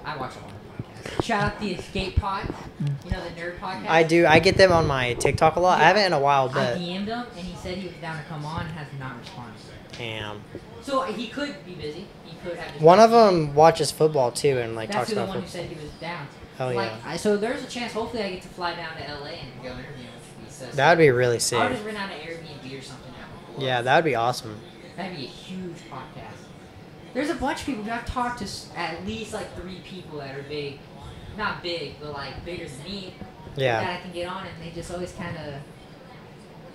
I watch a lot of podcasts. Shout out the Escape Pod. You know the nerd podcast. I do. I get them on my TikTok a lot. I haven't in a while, I but DM'd him and he said he was down to come on and has not responded. damn. So he could be busy. He could have. Just One of them watches football too, and like That's talks who the about one who football. said he was down. Hell Like, yeah. so there's a chance. Hopefully, I get to fly down to LA and go interview him. If he says That would be really I'll sick. just rent out an Airbnb or something. Out. Yeah, that would be awesome. That'd be a huge podcast. There's a bunch of people. I've talked to at least like 3 people that are big, not big, but like bigger than me. Yeah. That I can get on, and they just always kind of.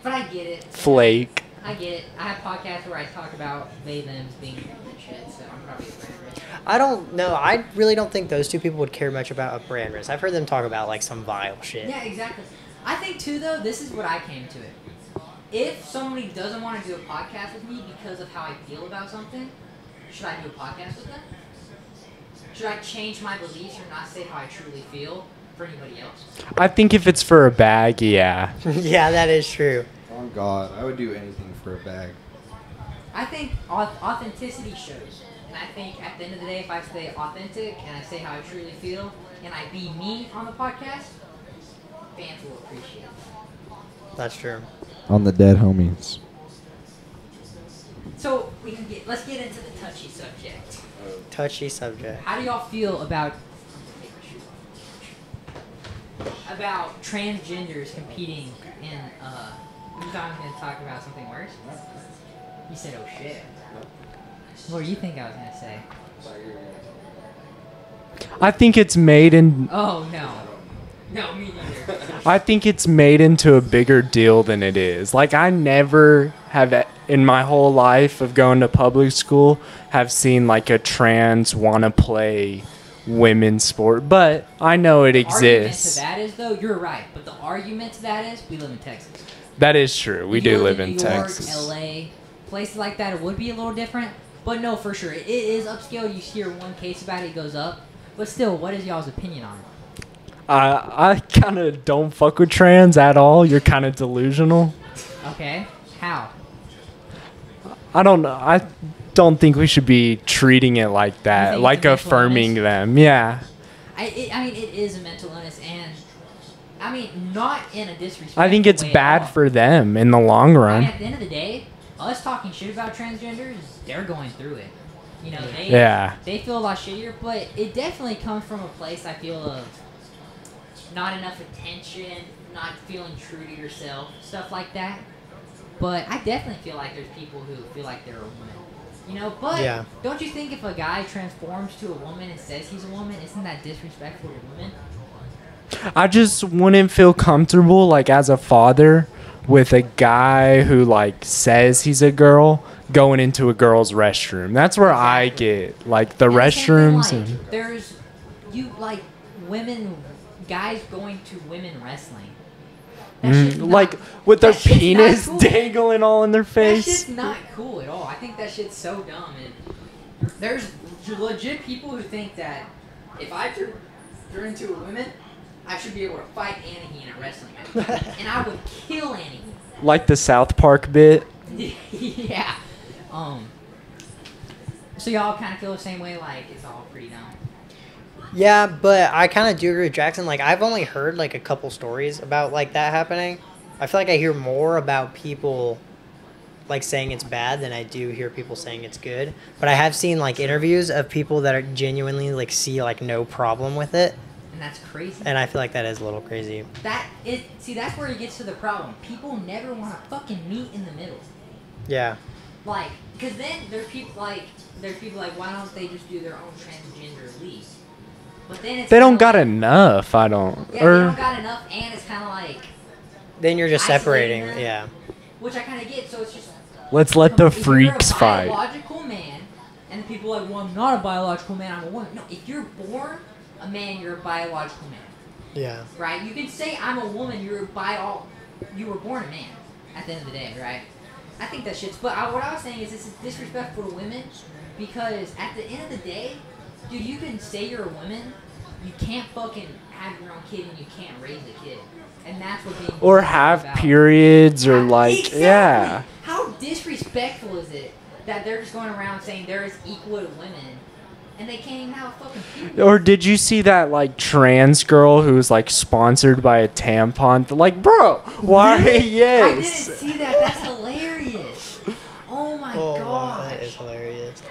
But I get it. Flake. I get it. I have podcasts where I talk about they thems being rich shit, so I'm probably a brand rich. I don't know. I really don't think those two people would care much about a brand risk. I've heard them talk about like some vile shit. Yeah, exactly. I think too, though, this is what I came to it. If somebody doesn't want to do a podcast with me because of how I feel about something, should I do a podcast with them? Should I change my beliefs or not say how I truly feel for anybody else? I think if it's for a bag, yeah. Yeah, that is true. Oh God, I would do anything for a bag. I think authenticity shows. And I think at the end of the day, if I stay authentic and I say how I truly feel and I be me on the podcast, fans will appreciate it. That's true. On the dead homies. So let's get into the touchy subject. Touchy subject. How do y'all feel about about transgenders competing in, you thought I was going to talk about something worse? You said, oh shit. What do you think I was going to say? I think it's made in. Oh, no. No, me neither. I think it's made into a bigger deal than it is. Like, I never have, in my whole life of going to public school, have seen like a trans want to play women's sport. But I know it exists. The argument to that is, though, you're right. But the argument to that is, we live in Texas. That is true. We do live in New York, Texas. LA, places like that, it would be a little different. But no, for sure, it is upscale. You hear one case about it, it goes up. But still, what is y'all's opinion on it? I kind of don't fuck with trans at all. You're kind of delusional. Okay. How? I don't know. I don't think we should be treating it like that, think like it's a mental affirming illness? them. Yeah. I mean, it is a mental illness, and I mean, not in a disrespectful I think it's way at bad all. for them in the long I run. mean, at the end of the day, us talking shit about transgenders, they're going through it. You know, they feel a lot shittier, but it definitely comes from a place, I feel, of not enough attention, not feeling true to yourself, stuff like that. But I definitely feel like there's people who feel like they're a woman. You know, but don't you think if a guy transforms to a woman and says he's a woman, isn't that disrespectful to women? I just wouldn't feel comfortable, like, as a father with a guy who, like, says he's a girl going into a girl's restroom. That's where I get, like, the And restrooms. same thing, And like, there's, women, guys going to women wrestling. That shit's not- like, with their that shit's not penis cool. dangling all in their That face. shit's not cool at all. I think that shit's so dumb. And there's legit people who think that if I turn into a woman, I should be able to fight Anahi in a wrestling match. And I would kill Anahi. Like the South Park bit. Yeah. So y'all kind of feel the same way, like it's all pretty dumb. Yeah, but I kind of do agree with Jackson. Like, I've only heard, like, a couple stories about, like, that happening. I feel like I hear more about people, like, saying it's bad than I do hear people saying it's good. But I have seen, like, interviews of people that are genuinely, like, see, like, no problem with it. And that's crazy. And I feel like that is a little crazy. See, that's where it gets to the problem. People never want to fucking meet in the middle. Yeah. Like, because then there's people like, why don't they just do their own transgender league? But then it's They don't kinda got like, enough, I don't. Yeah, they don't got enough, and it's kind of like, Then you're just isolating separating. them, Yeah. which I kind of get. So it's just Let's let the if freaks you're a fight. biological man, and the people are like, well, I'm not a biological man, I'm a woman. No, if you're born a man, you're a biological man, Yeah. right? You can say I'm a woman, you were born a man. At the end of the day, right? I think that shit's. But what I was saying is this is disrespectful to women because at the end of the day, dude, you can say you're a woman, you can't fucking have your own kid and you can't raise a kid, and that's what being Or have about. periods or like, Exactly. yeah. How disrespectful is it that they're just going around saying they're as equal to women, and they can't even have a fucking period? Or did you see that like trans girl who was like sponsored by a tampon? Like, bro, why? I Yes. didn't see that. That's hilarious. Oh my Wow, gosh. that is hilarious.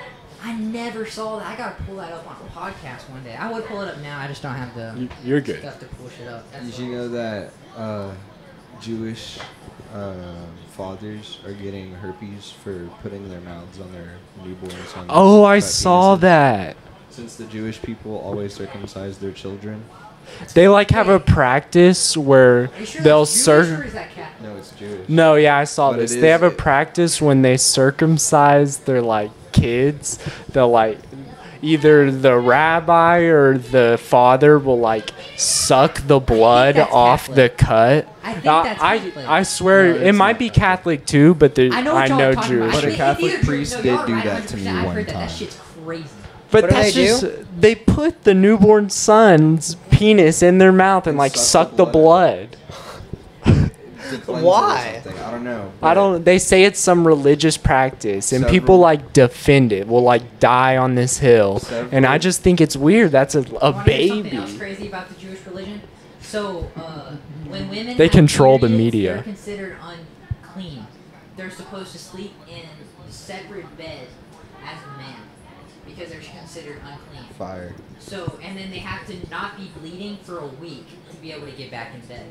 I never saw that. I gotta pull that up on a podcast one day. I would pull it up now. I just don't have the You're good. stuff to pull shit up. That's Did you know that Jewish fathers are getting herpes for putting their mouths on their newborns? On Oh, I fat saw penises? that. Since the Jewish people always circumcise their children. They like have a practice where Are you sure they'll that's Jewish or circum. is that Catholic? No, it's Jewish. No, yeah, I saw But this. it They is- have a it- practice when they circumcise their like kids. They'll like either the rabbi or the father will like suck the blood that's off Catholic. the cut. I think that's Catholic. I swear No, it it's might not be Catholic. Catholic too, but I know what y'all are talking Jewish. about. But a It's Catholic either priest no, did y'all are do right that to 100%. me I've one heard that. That time. shit's crazy. But What do that's they just do? they put the newborn son's penis in their mouth and And like suck suck the the blood. To cleanse it or Why? something. I don't know. I don't. They say it's some religious practice, and people Several- like defend it. Will like die on this hill, and I Several- just think it's weird. That's a Wanna hear something baby. else crazy about the Jewish religion? So, when women They have control the periods, media. they're considered unclean. They're supposed to sleep in separate beds as a man. because they're considered unclean. Fire. So, and then they have to not be bleeding for a week to be able to get back in bed.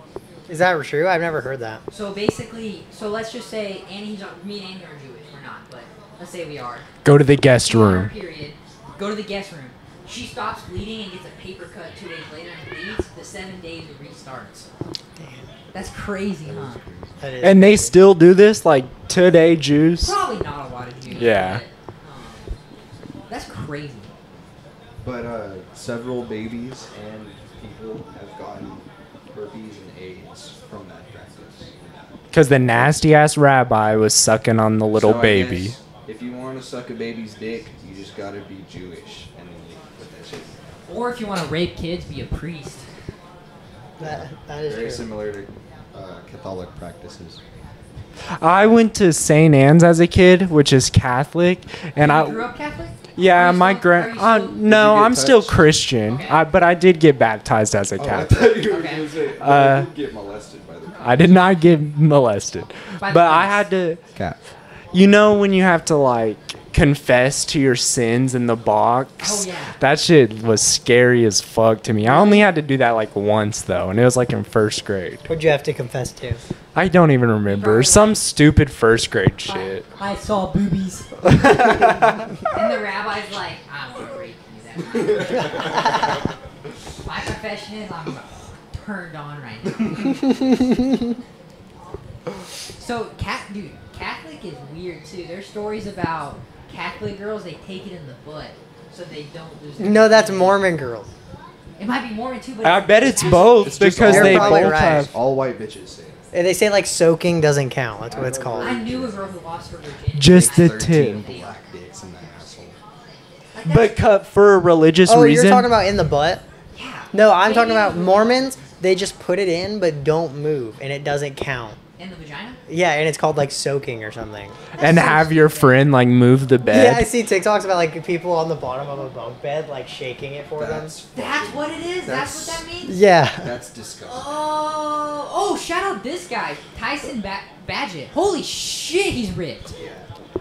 Is that true? I've never heard that. So basically, let's just say me and Annie are Jewish. We're not, but let's say we are. Go to the guest She's on her room. period. Go to the guest room. She stops bleeding and gets a paper cut 2 days later and bleeds. The 7 days it restarts. Damn. That's crazy, huh? That is And they crazy. still do this, like today, Jews. Probably not a lot of Jews. Yeah. But, that's crazy. But several babies and people have gotten herpes and AIDS from that practice. Because the nasty ass rabbi was sucking on the little So I baby. guess if you want to suck a baby's dick, you just gotta be Jewish, and then you put that shit. Or if you want to rape kids, be a priest. That is Very true. similar to Catholic practices. I went to St. Anne's as a kid, which is Catholic, and You I. grew up Catholic? Yeah, Are you my still- grand. are you still- No, Did you get I'm still touched? Christian. Okay. But I did get baptized as a Catholic. thought you were gonna say, I did get molested by the I did not get molested, By the but I priest. had to. cat. You know when you have to like confess to your sins in the box? Oh, yeah. That shit was scary as fuck to me. I only had to do that like once though, and it was like in first grade. What'd you have to confess to? I don't even remember. Probably Some like- stupid first grade shit. I saw boobies. And the rabbi's like, I want to rape you that way. My confession is I'm turned on right now. So, dude, Catholic is weird too. There's stories about Catholic girls, they take it in the butt so they don't lose their No, that's virginity. Mormon girls. It might be Mormon too, but I bet it's both It's just because all they You're probably both right. have. All white bitches say it. And they say like soaking doesn't count. That's what it's called. I knew a girl who lost her virginity. Just the 13 tip. black dicks in the asshole. Like, that's- But cut for a religious Oh, reason. you're talking about in the butt? yeah. No, I'm talking Maybe about Mormons. They just put it in but don't move, and it doesn't count. in the vagina. Yeah, and it's called like soaking or something. and That's so have your stupid. friend like move the bed. Yeah, I see TikToks about like people on the bottom of a bunk bed like shaking it for them. That's fucking- what it is. That's what that's- that means. Yeah. That's disgusting. Oh, shout out this guy, Tyson Badgett. Holy shit, he's ripped. Yeah.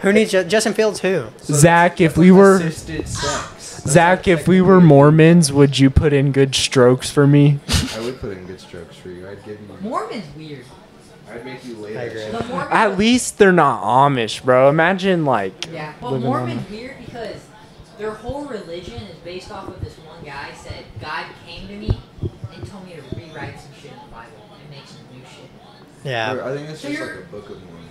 Who needs Justin Fields? Who? So Zach, that's if we like were- assisted sex. That's Zach, like if we were technically- Mormons, would you put in good strokes for me? I would put in good strokes for you. I'd give you. Mormon's weird. I'd make you lay I that agree. shit. The Mormon, At least they're not Amish, bro. Imagine like. yeah, but living Mormon's weird because their whole religion is based off of this one guy said God came to me and told me to rewrite some shit in the Bible and make some new shit. Yeah. I think that's So just you're- like a Book of Mormon,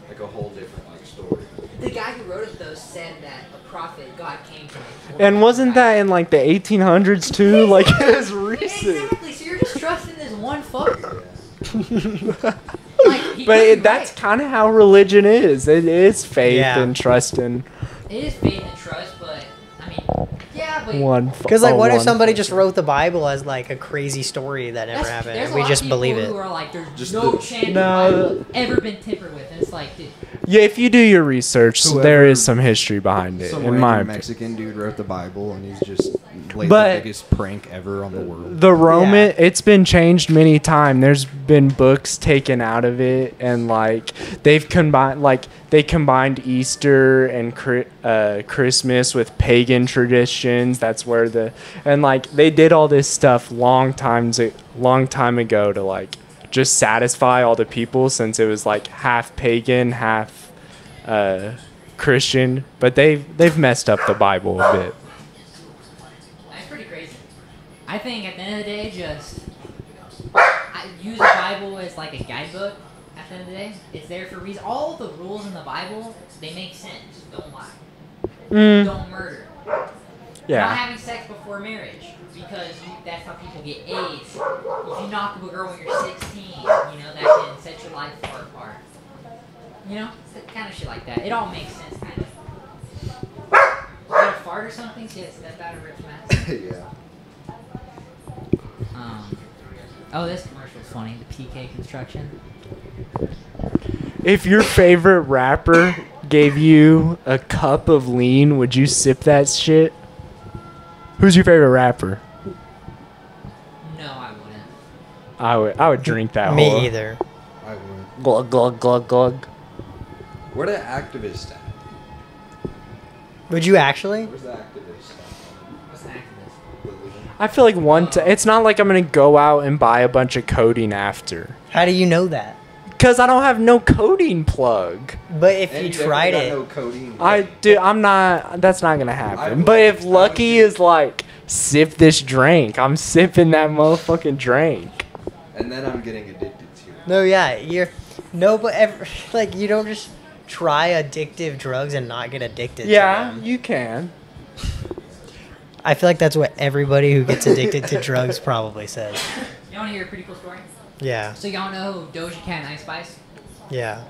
like a whole different like story. The guy who wrote it though said that a prophet God came to me. And wasn't that in like the 1800s too? Like it was recent. Exactly. So you're just trusting this one fucker. Yeah. Like, he But could be that's right. kind of how religion is. It is faith Yeah. and trusting It is faith and trust, but I mean, yeah, but one. Because like, what if one somebody just fucker. wrote the Bible as like a crazy story that never happened, there's and a we lot just of people believe who it? are like, there's Just no the- chance the No. Bible has ever been tampered with. And it's like, dude, Yeah, if you do your research, Whoever- there is some history behind it. Some In my random opinion. Mexican dude wrote the Bible, and he's just played But- the biggest prank ever on the world. The Roman, it's been changed many times. There's been books taken out of it, and like they combined Easter and Christmas with pagan traditions. That's where they did all this stuff long time ago to like just satisfy all the people, since it was like half pagan, half Christian. But they've messed up the Bible a bit. that's pretty crazy. I think at the end of the day, just I use the Bible as like a guidebook. At the end of the day, it's there for a reason. All the rules in the Bible, they make sense. Don't lie. Don't murder. Not Yeah. having sex before marriage, because that's how people get AIDS. If you knock up a girl when you're 16, that can set your life far apart. Kind of shit like that. It all makes sense, kind of. You got a fart or something? So you had to step out and rip some ass. Yeah. Oh, this commercial's funny. The PK Construction. If your favorite rapper gave you a cup of lean, would you sip that shit? Who's your favorite rapper? No, I wouldn't. I would drink that Me whole. either. I would. Glug glug glug glug. Where the activists at? Would you actually? Where's the activist? What's an activist? I feel like it's not like I'm gonna go out and buy a bunch of codeine after. How do you know that? Cause I don't have no codeine plug. But if And you definitely tried got it, no codeine. I'm not. That's not gonna happen. I But if would. Lucky is like, sip this drink, I'm sipping that motherfucking drink. And then I'm getting addicted to it. no, yeah, like you don't just try addictive drugs and not get addicted. Yeah, to them. you can. I feel like that's what everybody who gets addicted to drugs probably says. You want to hear a pretty cool story? Yeah, So y'all know Doja Cat and Ice Spice? yeah.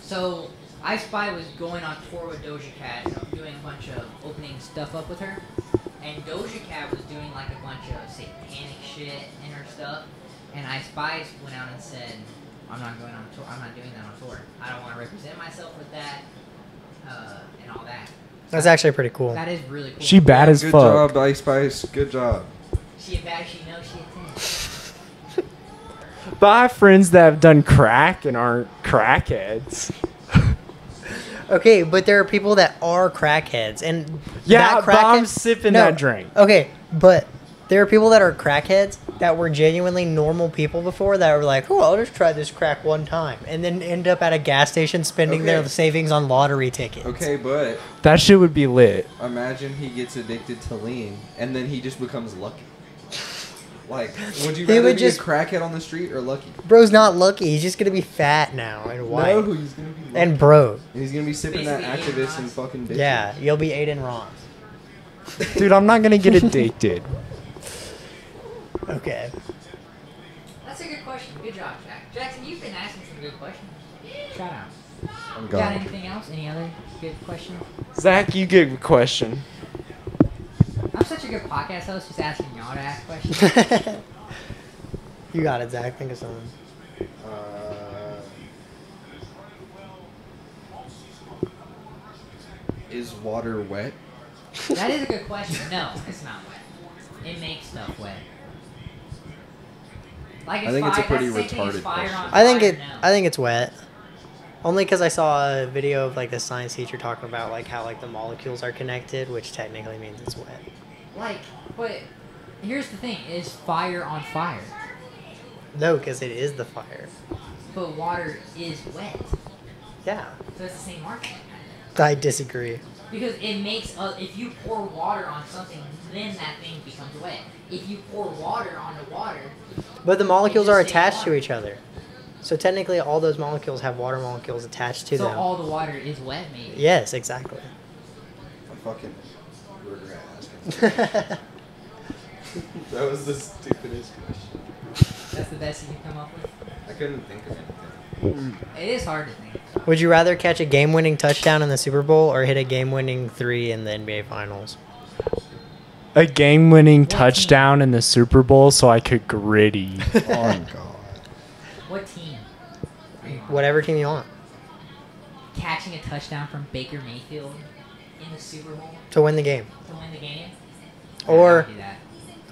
So Ice Spice was going on tour with Doja Cat, doing a bunch of opening stuff up with her, and Doja Cat was doing like a bunch of satanic shit in her stuff, and Ice Spice went out and said, "I'm not going on tour. I'm not doing that on tour. I don't want to represent myself with that, and all that." That's actually pretty cool. That is really cool. She bad as Good fuck. job, Ice Spice. Good job. She a bad. She knows she a 10. But I have friends that have done crack and aren't crackheads. Okay, but there are people that are crackheads, and Yeah, that but I'm crackhead- sipping No, that drink. Okay, but there are people that are crackheads that were genuinely normal people before that were like, oh, I'll just try this crack one time, and then end up at a gas station spending their Okay. savings on lottery tickets. Okay, but That shit would be lit. imagine he gets addicted to lean, and then he just becomes Lucky. Like, would you He rather would be just- a crackhead on the street or Lucky? Bro's not lucky. He's just gonna be fat now and white. No, he's gonna be Lucky. And bro, And he's gonna be sipping that Basically, activist and Ross. fucking bitch. yeah, you'll be Aiden Ross. Dude, I'm not gonna get addicted. Okay. That's a good question. Good job, Jack. Jackson, you've been asking some good questions. Shout out. I'm Got gone. anything else? Any other good questions? Zach, you get a question. I'm such a good podcast host, just asking y'all to ask questions. You got it, Zach. Think of something. Is water wet? That is a good question. No, it's not wet. It makes stuff wet. Like I think it's a pretty that's the same thing as retarded fire question. on I think fire, it. no. I think it's wet. Only because I saw a video of like the science teacher talking about like how like the molecules are connected, which technically means it's wet. Like, but here's the thing: is fire on fire? No, because it is the fire. But water is wet, Yeah. so it's the same argument. I disagree. Because it makes if you pour water on something, then that thing becomes wet. If you pour water on the water, But the molecules just are say attached water. to each other. So technically all those molecules have water molecules attached to so them. all the water is wet, maybe. Yes, exactly. I fucking regret asking. That was the stupidest question. That's the best you can come up with. I couldn't think of anything. It is hard to think. Would you rather catch a game-winning touchdown in the Super Bowl or hit a game-winning 3 in the NBA Finals? A game-winning touchdown in the Super Bowl so I could gritty. Oh God. What team? Whatever team you want. Catching a touchdown from Baker Mayfield in the Super Bowl To win the game. to win the game? Or- I'd do that.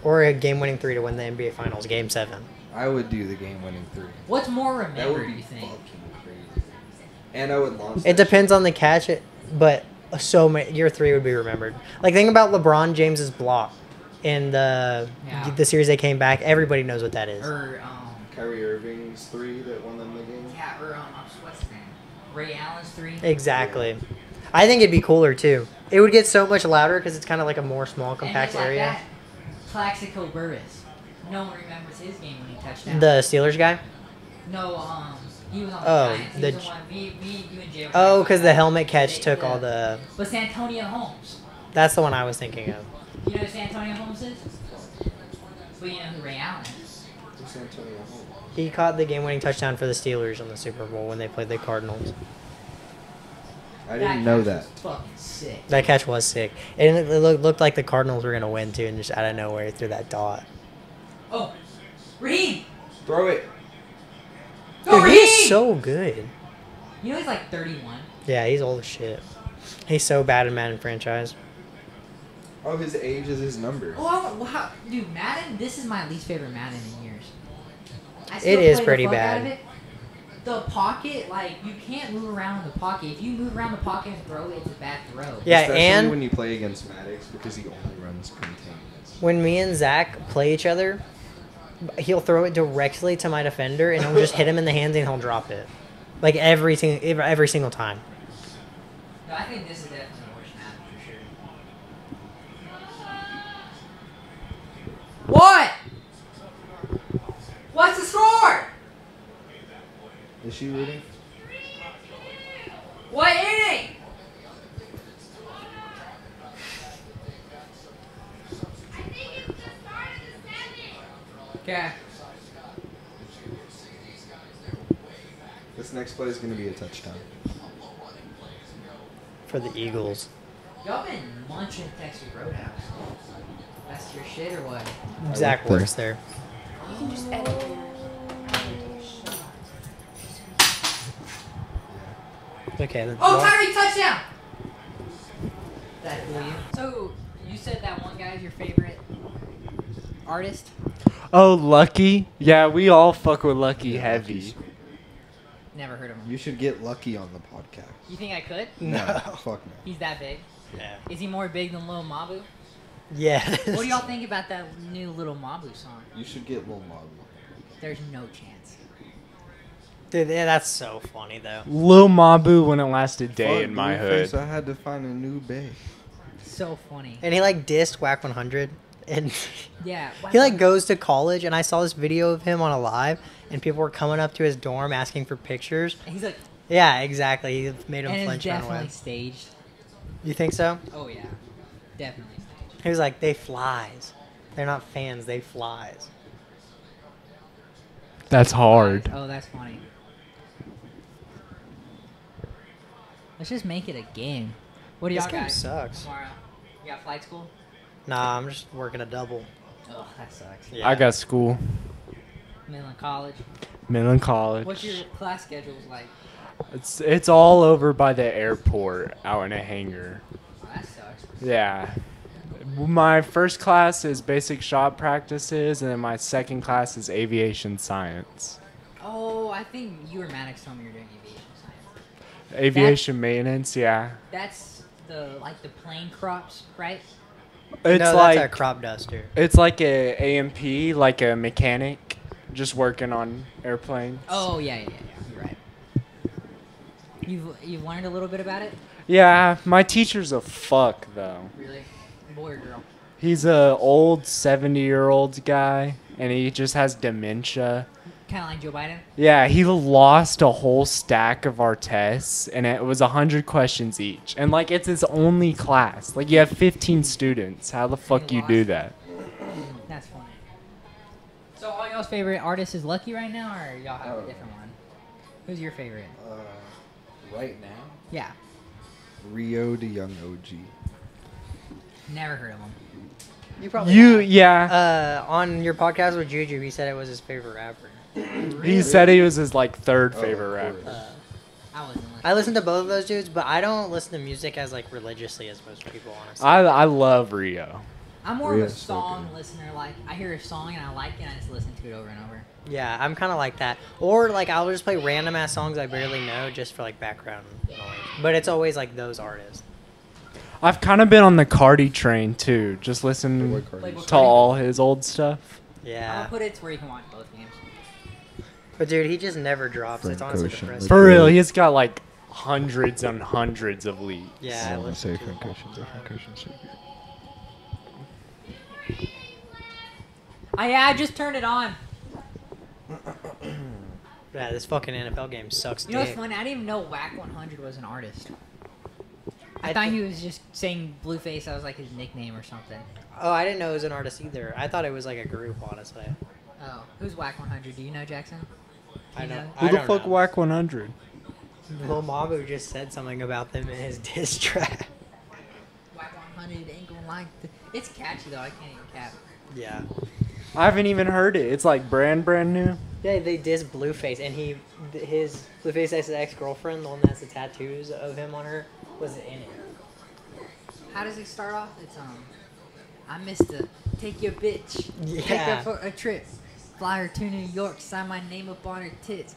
Or a game-winning 3 to win the NBA Finals, Game 7. I would do the game-winning 3. What's more That would remembered, be you think? fucking crazy. And I would launch. It depends on the catch, but so many, your 3 would be remembered. Like, think about LeBron James's block in Yeah. the series they came back. Everybody knows what that is. Or Kyrie Irving's 3 that won them the game. yeah, or what's his name? Ray Allen's 3. Exactly. I think it'd be cooler, too. It would get so much louder because it's kind of like a more small, compact and just area. Like that, Plaxico Burress. No one remembers his game-winning touchdown. The Steelers guy? No, he was on the Oh, Giants. He the was the one. Me, you, and Jay. were Oh, talking because about the that. helmet catch They- took the- all the... But Santonio Holmes. That's the one I was thinking of. You know who Santonio Holmes is? But you know who Ray Allen is. Who's Antonio Holmes? He caught the game-winning touchdown for the Steelers in the Super Bowl when they played the Cardinals. I didn't know catch that. was fucking sick. That catch was sick. And it looked like the Cardinals were going to win, too, and just out of nowhere he threw that dot. Oh, Raheem! Throw it. Go Dude, he's Raheem! so good. You know he's like 31. Yeah, he's old as shit. He's so bad in Madden franchise. Oh, his age is his number. Oh, wow. Dude, Madden, this is my least favorite Madden in years. I It still is play the pretty fuck out bad. of it, the pocket, like, you can't move around the pocket. If you move around the pocket and throw it, it's a bad throw. Yeah, Especially and when you play against Maddox because he only runs containments. when me and Zach play each other, he'll throw it directly to my defender, and he'll just hit him in the hands, and he'll drop it, like every single time. No, I think this is definitely the worst map for sure. What? What's the score? Is she reading? What inning? Okay. This next play is going to be a touchdown. For the Eagles. Y'all been munching Texas Roadhouse. That's your shit or what? Zach like works there. You can just edit that. Okay. Then Oh, Tyree, touchdown! That fool you. So, you said that one guy is your favorite artist? Oh, Lucky. Yeah, we all fuck with Lucky Yeah, heavy. Lucky's- Never heard of him. You should get Lucky on the podcast. You think I could? No, fuck no. He's that big. Yeah. Is he more big than Lil Mabu? Yeah. What do y'all think about that new Lil Mabu song? You should get Lil Mob. There's no chance. Dude, yeah, that's so funny though. Lil Mabu wouldn't last a day in my hood. I had to find a new bae. So funny. And he like dissed Whack 100, and Yeah. he like goes to college. And I saw this video of him on a live, and people were coming up to his dorm asking for pictures. And he's like, Yeah, exactly. He made him and it's flinch right definitely away. staged. You think so? Oh yeah, definitely staged. He was like, they flies. They're not fans, they flies. That's hard. Oh, that's funny. Let's just make it a game. What do This y'all game got sucks. tomorrow? You got flight school? Nah, I'm just working a double. Oh, that sucks. Yeah. I got school. Midland College. Midland College. What's your class schedules like? It's all over by the airport out in a hangar. Oh, that sucks. Yeah. My first class is basic shot practices, and then my second class is aviation science. Oh, I think you or Maddox told me you're doing aviation science. Aviation maintenance, yeah. That's the plane crops, right? It's no, like that's a crop duster. it's like a AMP, like a mechanic, just working on airplanes. Oh yeah. You're right. You've learned a little bit about it. Yeah, my teacher's a fuck though. Really, boy or girl? He's a old 70-year-old guy, and he just has dementia. Kind of like Joe Biden. Yeah, he lost a whole stack of our tests, and it was 100 questions each. And, like, it's his only class. Like, you have 15 students. How the fuck you do that? That's funny. So all y'all's favorite artist is Lucky right now, or y'all have a Oh. different one? Who's your favorite? Right now, Yeah, Rio de Young OG. never heard of him. You probably Yeah. on your podcast with Juju, he said it was his favorite rapper. He said he was his, like, third Oh, favorite of rapper. course. I wasn't listening. I listen to both of those dudes, but I don't listen to music as like religiously as most people, honestly. I love Rio. I'm more of a Rio's so song good. listener. Like, I hear a song and I like it, and I just listen to it over and over. Yeah, I'm kind of like that. Or like I'll just play random ass songs I barely know just for like background noise. But it's always like those artists. I've kind of been on the Cardi train, too. Just listening Like Cardi. Like, to all his old stuff. I'm Yeah. gonna put it to where you can watch both games. But dude, he just never drops. It's Frank honestly Ocean. depressing. For real, he's got, like, hundreds and hundreds of leads. Yeah, I I want to say listen to Frank Ocean's Frank Ocean's so good. I just turned it on. Yeah, this fucking NFL game sucks You know what's dick. funny? I didn't even know Whack 100 was an artist. I I thought thi- he was just saying Blueface. That was like his nickname or something. Oh, I didn't know it was an artist either. I thought it was like a group, honestly. Oh, who's Whack 100? Do you know, Jackson? I You know. know? Who I the don't fuck know. whack 100? Lil Mabu just said something about them in his diss track. Whack 100 ain't gonna like it's catchy though. I can't even cap. Yeah. I haven't even heard it. It's like brand new. Yeah, they diss Blueface, and his Blueface's ex-girlfriend, the one that has the tattoos of him on her, was in it. How does it start off? It's I missed to take your bitch. Take her Yeah. for a trip. Fly her to New York. Sign my name up on her tits.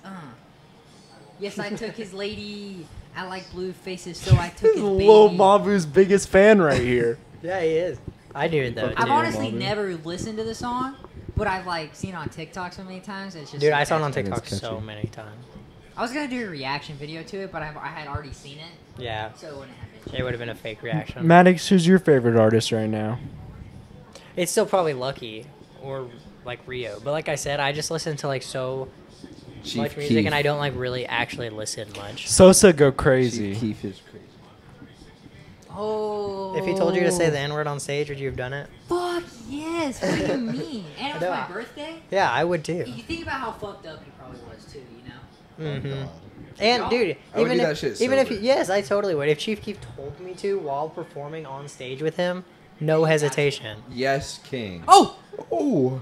Yes, I took his lady. I like blue faces, so I took his baby. Lil Mabu's biggest fan right here. Yeah, he is. I do it though. I've Too. honestly Mabu. never listened to the song, but I've like seen it on TikTok so many times. It's just Dude, so I saw it on catchy. TikTok It's so catchy. many times. I was gonna do a reaction video to it, but I had already seen it, Yeah, so it wouldn't have been. it would have been a fake reaction. Maddox, who's your favorite artist right now? It's still probably Lucky or like Rio, but like I said, I just listen to like so Chief much music, Keef. and I don't like really actually listen much. Sosa go Chief crazy. Keef is crazy. Oh. If he told you to say the N word on stage, would you have done it? Fuck yes. What do you mean? And it was I know. my birthday. Yeah, I would too. You think about how fucked up he probably was too. You know. Oh, Mm-hmm. God. And dude, I would even do if that shit even if sober. yes, I totally would. If Chief Keef told me to while performing on stage with him, no hesitation. Yes, King. Oh. Oh.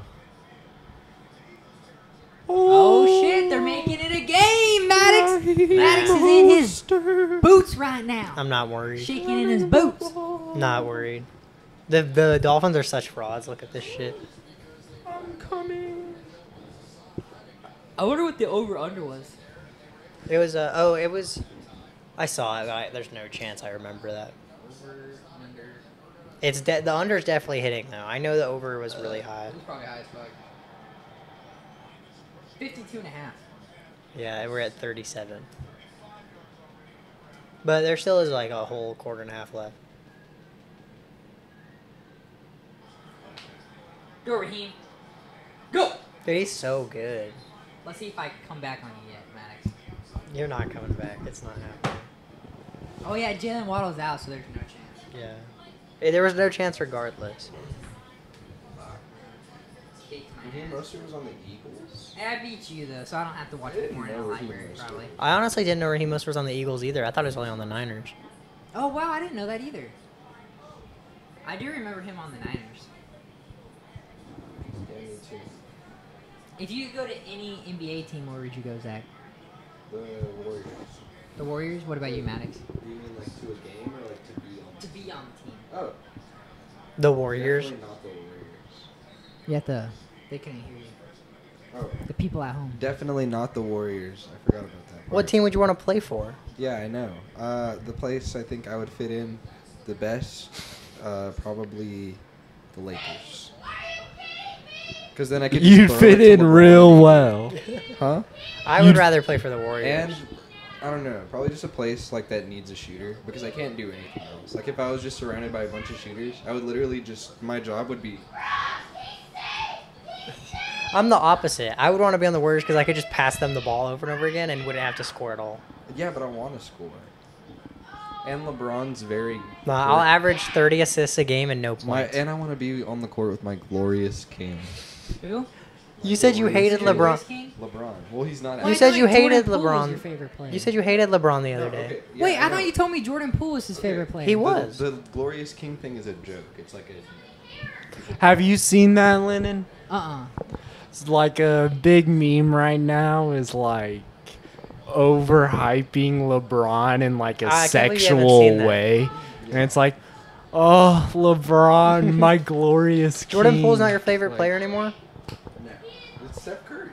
Oh shit! They're making it a game, Maddox. Maddox is in his boots right now. I'm not worried. Shaking in his boots. Not worried. The Dolphins are such frauds. Look at this shit. I'm coming. I wonder what the over/under was. It was it was. I saw it. But there's no chance I remember that. Over/under. It's the under's definitely hitting though. I know the over was really high. It was probably high as fuck. 52.5. Yeah, we're at 37. But there still is like a whole quarter and a half left. Go, Raheem. Go. Dude, he's so good. Let's see if I come back on you yet, Maddox. You're not coming back. It's not happening. Oh yeah, Jalen Waddle's out, so there's no chance. Yeah. There was no chance regardless. Kicked my Raheem ass. Mostert was on the Eagles. And I beat you though, so I don't have to watch I it didn't more in know the Raheem library, Mostert. probably. I honestly didn't know Raheem Mostert was on the Eagles either. I thought he was only on the Niners. Oh wow, I didn't know that either. I do remember him on the Niners. Yeah, me too. If you could go to any NBA team, where would you go, Zach? The Warriors. The Warriors? What about you, Maddox? Do you mean like to a game or like to be on? To be on the team. Oh. The Warriors. Definitely not the Warriors. You have to. They couldn't hear you. Oh. The people at home. Definitely not the Warriors. I forgot about that. What team would you want to play for? Yeah, I know. The place I think I would fit in the best, probably the Lakers. Because then I could. You'd just throw fit it to in LeBron. real well. Huh? I would rather play for the Warriors. And I don't know, probably just a place like that needs a shooter because I can't do anything else. Like if I was just surrounded by a bunch of shooters, I would literally just my job would be. I'm the opposite. I would want to be on the Warriors because I could just pass them the ball over and over again and wouldn't have to score at all. Yeah, but I want to score. And LeBron's very. Nah, I'll average 30 assists a game and no points. And I want to be on the court with my glorious king. Who? You said you hated Glorious LeBron. King? LeBron. Well, he's not. Well, You I said thought you hated Jordan Poole was LeBron. your favorite player. You said you hated LeBron the No, other day. okay, yeah, Wait, I know. thought you told me Jordan Poole was his favorite player. He was. The glorious king thing is a joke. It's like a. Have you seen that, Lennon? Uh-uh. It's like a big meme right now is like overhyping LeBron in like a I can't believe you haven't sexual seen that. way. And it's like, oh, LeBron, my glorious Jordan king. Poole's not your favorite Like, player anymore? No. It's Steph Curry.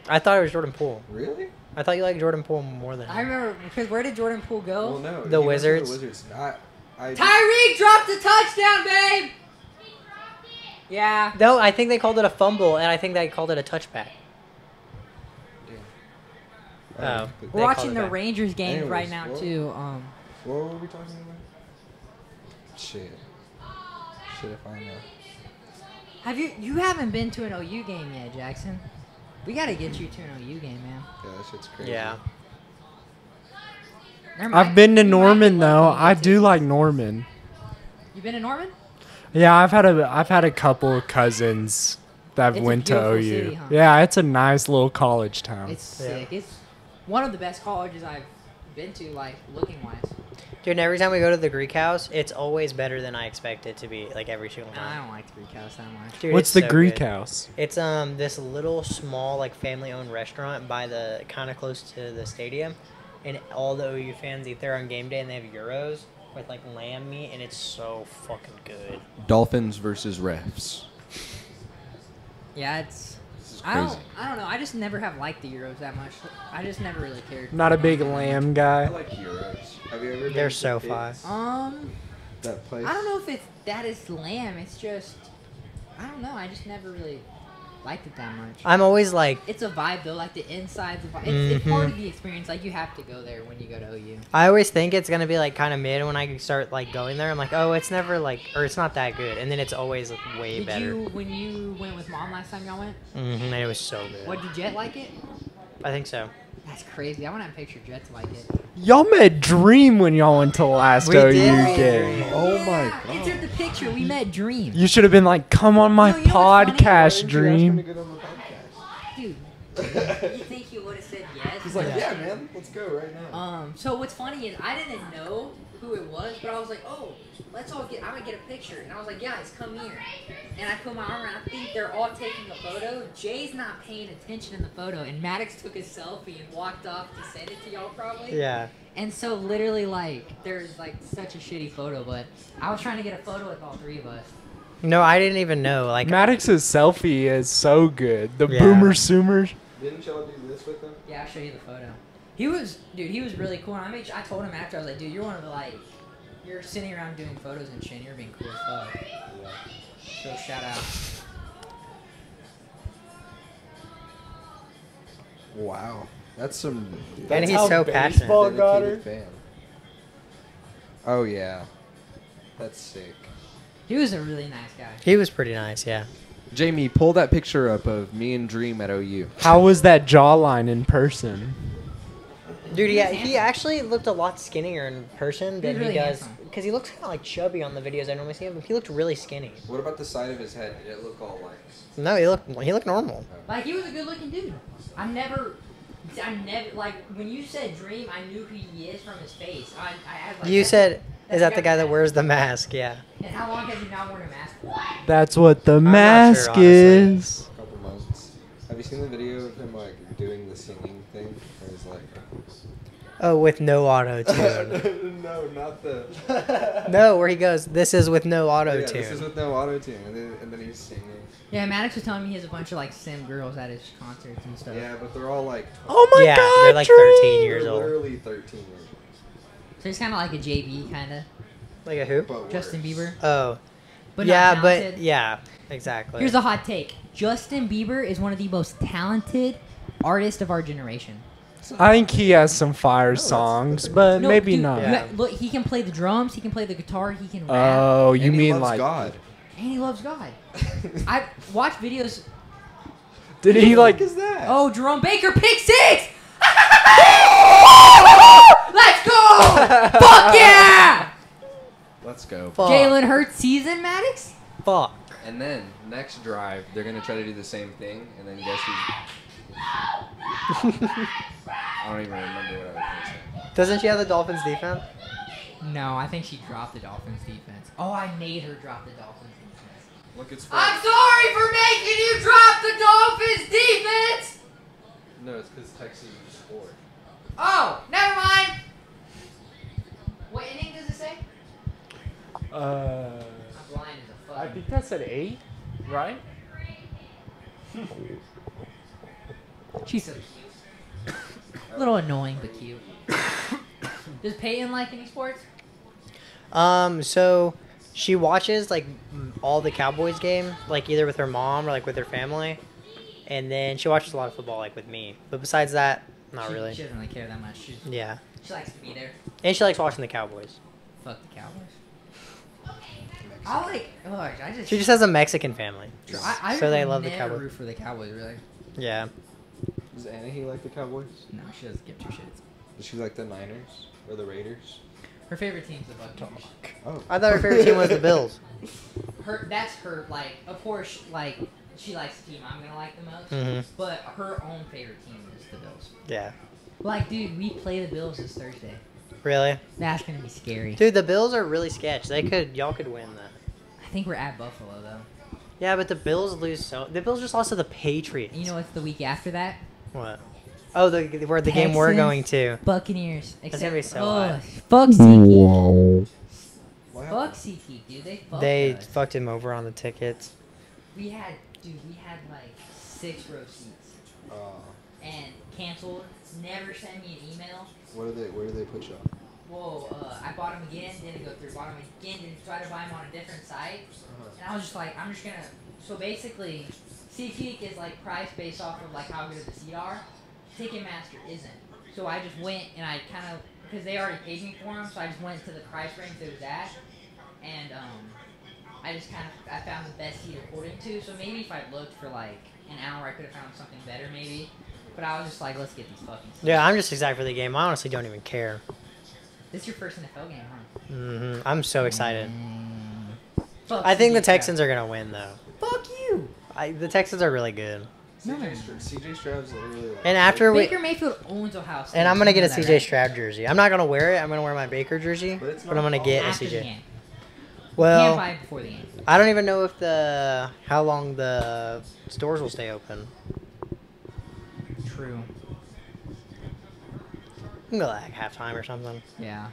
I thought it was Jordan Poole. Really? I thought you liked Jordan Poole more than I him. remember, because where did Jordan Poole go? Well, no. The he went to Wizards. The Wizards. I Tyreek dropped a touchdown, babe! Yeah. No, I think they called it a fumble, and I think they called it a touchback. Oh. We're They called watching it the back. Rangers game Anyways, right now, well- too. What were we talking about? Shit. Shit if I know. You haven't been to an OU game yet, Jackson. We got to get you to an OU game, man. Yeah, that shit's crazy. Yeah. Never mind. I've been to You might be Norman lucky though. to I get do to- like Norman. You been to Norman? Yeah, I've had a couple of cousins that It's a went to beautiful OU. city, huh? Yeah, it's a nice little college town. It's Yeah. sick. It's one of the best colleges I've been to, like, looking-wise. Dude, and every time we go to the Greek house, it's always better than I expect it to be, like every single Nah, I time. don't like the Greek House that much. Dude, What's it's the so Greek good. house? It's this little small like family owned restaurant by the kind of close to the stadium, and all the OU fans eat there on game day, and they have gyros with like lamb meat, and it's so fucking good. Dolphins versus refs. Yeah, it's This is I crazy. don't know. I just never have liked the Euros that much. I just never really cared. Not a big lamb I guy. like Euros. Have you ever been They're to so Pits? fun. That place. I don't know if it's that is lamb. It's just I don't know. I just never really liked it that much. I'm always like, It's a vibe though. Like the inside's a vibe. It's part of the experience. Like you have to go there when you go to OU. I always think it's gonna be like kind of mid when I start like going there. I'm like, oh, it's never like, or it's not that good, and then it's always like, way Did better. you when you went with mom last time y'all went? And it was so good. What did Jet like it? I think so. That's crazy. I want to have a picture of Jet's like it. Y'all met Dream when y'all went to the last We OU did. game. Oh my Yeah, god. Insert the picture. We met Dream. You should have been like, come on my No, you know what's funny? podcast, Dream. Dude, you think he would have said yes? He's like, yeah, man, let's go right now. So what's funny is I didn't know who it was, but I was like, oh, I'm gonna get a picture. And I was like, guys, come here. And I put my arm around. I think they're all taking a photo. Jay's not paying attention in the photo, and Maddox took his selfie and walked off to send it to y'all probably. Yeah. And so literally like there's like such a shitty photo, but I was trying to get a photo with all three of us. No, I didn't even know. Like, Maddox's selfie is so good. The Yeah. boomer soomers. Didn't y'all do this with him? Yeah, I'll show you the photo. He was really cool. And I told him after, I was like, dude, you're one of the you're sitting around doing photos and shit. And you're being cool as fuck. So shout out. Wow. That's some. And he's how so passionate. baseball got her. Fan. Oh yeah. That's sick. He was a really nice guy. he was pretty nice. Yeah. Jamie, pull that picture up of me and Dream at OU. How was that jawline in person? Dude, He yeah, was he handsome. actually looked a lot skinnier in person than really he does. handsome. Because he looks kind of like chubby on the videos I normally see him, but he looked really skinny. What about the side of his head? Did it look all like? No, he looked normal. Like he was a good looking dude. I never like when you said Dream, I knew who he is from his face. I had like You that's- said, that's is that the guy guy that with wears the mask? Yeah. And how long has he not worn a mask for? That's what the not mask sure, honestly. is. A couple months. Have you seen the video of him like doing the singing thing? Where he's like. Oh, with no auto tune. No, not the. No, where he goes, this is with no auto Yeah, tune. this is with no auto tune, and then he's singing. Yeah, Maddox was telling me he has a bunch of like sim girls at his concerts and stuff. Yeah, but they're all like. Oh my Yeah, god, they're like Dream! 13 years They're old. literally 13 years old. So he's kind of like a JB kind of. Like a who? But Justin worse. Bieber. Oh. But not yeah, but talented. yeah, exactly. Here's a hot take. Justin Bieber is one of the most talented artists of our generation. I think he has some fire songs, but No, maybe dude, not. Yeah. Look, he can play the drums, he can play the guitar, he can rap, Oh, you And he mean loves like? God? and he loves God. I watched videos. Did he like? is that? Oh, Jerome Baker, pick six! Let's go! Fuck yeah! Let's go. Fuck. Jalen Hurts season, Maddox? Fuck. And then next drive, they're gonna try to do the same thing, and then guess who? I don't even remember what I was gonna say. Doesn't she have the Dolphins defense? No, I think she dropped the Dolphins defense. Oh, I made her drop the Dolphins defense. Look, it's I'm sorry for making you drop the Dolphins defense! No, it's because Texas scored. Oh, never mind. What inning does it say? Uh, I'm blind as a fuck. I think that's at 8, right? She's so cute. A little annoying, but cute. Does Peyton like any sports? So she watches like all the Cowboys game, like either with her mom or like with her family, and then she watches a lot of football like with me. But besides that, not She really. doesn't really care that much. Yeah, She likes to be there. and she likes watching the Cowboys. Fuck the Cowboys. I like. Oh, I just. She just has a Mexican family, I so they would love the never Cowboys. root for the Cowboys, really. Yeah. Does Anna like the Cowboys? No, she doesn't give two shits. Does she like the Niners or the Raiders? Her favorite team's the Buccaneers. Oh. I thought her favorite team was the Bills. That's her, like, of course, like, she likes the team I'm gonna like the most, Mhm. but her own favorite team is the Bills. Yeah. Like, dude, we play the Bills this Thursday. Really? That's gonna be scary. Dude, the Bills are really sketch. Y'all could win that. I think we're at Buffalo, though. Yeah, but the Bills lose the Bills just lost to the Patriots. And you know what's the week after that? What? Oh, where the game we're Texans. going to. Buccaneers. That's gonna be so oh, hot. fuck SeatGeek. What Fuck happened? SeatGeek, dude. They fucked They us. fucked him over on the tickets. We had like 6 row seats and canceled. Never sent me an email. Where do they put you on? Whoa, I bought them again, didn't go through. Bought them again, didn't try to buy them on a different site. And I was just like, I'm just gonna. So basically, SeatGeek is like price based off of like how good the seats are. Ticketmaster isn't. So I just went and I kind of, because they already paid me for them, so I just went to the price range it was at, and I just kind of I found the best seat according to. So maybe if I looked for like an hour, I could have found something better maybe. But I was just like, let's get these fucking seats. Yeah, I'm just excited for the game. I honestly don't even care. This is your first NFL game, huh? Hmm I'm so excited. Fuck I think the CJ Texans are gonna win though. Stroud. Fuck you. The Texans are really good. CJ Stroud's literally like. And after we, Baker Mayfield owns Ohio State. and I'm gonna You get a know that, CJ right? Stroud jersey. I'm not gonna wear it. I'm gonna wear my Baker jersey, But it's but not I'm gonna get a After the CJ. game. Can't Well, buy it before the game. I don't even know if how long the stores will stay open. True. We can go like halftime or something. Yeah.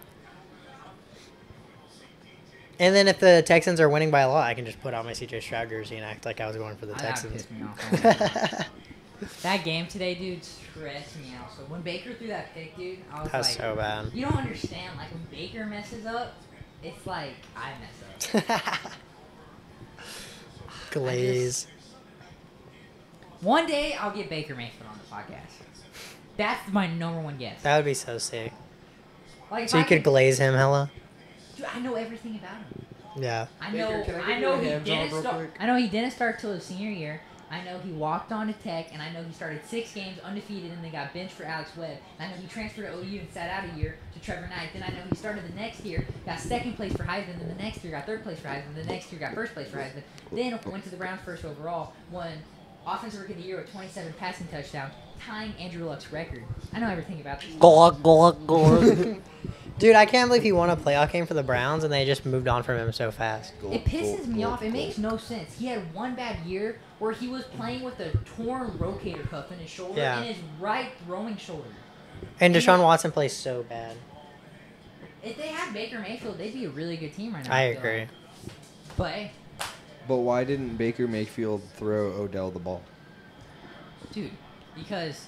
And then if the Texans are winning by a lot, I can just put on my CJ Stroud jersey and act like I was going for the That Texans. pissed me off. That game today, dude, stressed me out. So when Baker threw that pick, dude, I was That's like, so bad. you don't understand. Like when Baker messes up, it's like I mess up. Glaze. One day I'll get Baker Mayfield on the podcast. That's my number one guess. That would be so sick. Like if So you I could glaze him, hella. Dude, I know everything about him. Yeah. I Baker, know. can I I get know your he hands didn't off real start. quick? I know he didn't start till his senior year. I know he walked on to Tech, and I know he started 6 games undefeated, and they got benched for Alex Webb. And I know he transferred to OU and sat out a year to Trevor Knight. Then I know he started the next year, got second place for Heisman. Then the next year got third place for Heisman. The next year got first place for Heisman. Then went to the Browns first overall, won Offensive Rookie of the Year with 27 passing touchdowns, tying Andrew Luck's record. I know everything about this. Dude, I can't believe he won a playoff game for the Browns and they just moved on from him so fast. It pisses me off. It makes no sense. He had one bad year where he was playing with a torn rotator cuff in his shoulder Yeah. and his right throwing shoulder. And Deshaun Watson plays so bad. If they had Baker Mayfield, they'd be a really good team right now. I feel agree. like. But hey, But why didn't Baker Mayfield throw Odell the ball? dude, because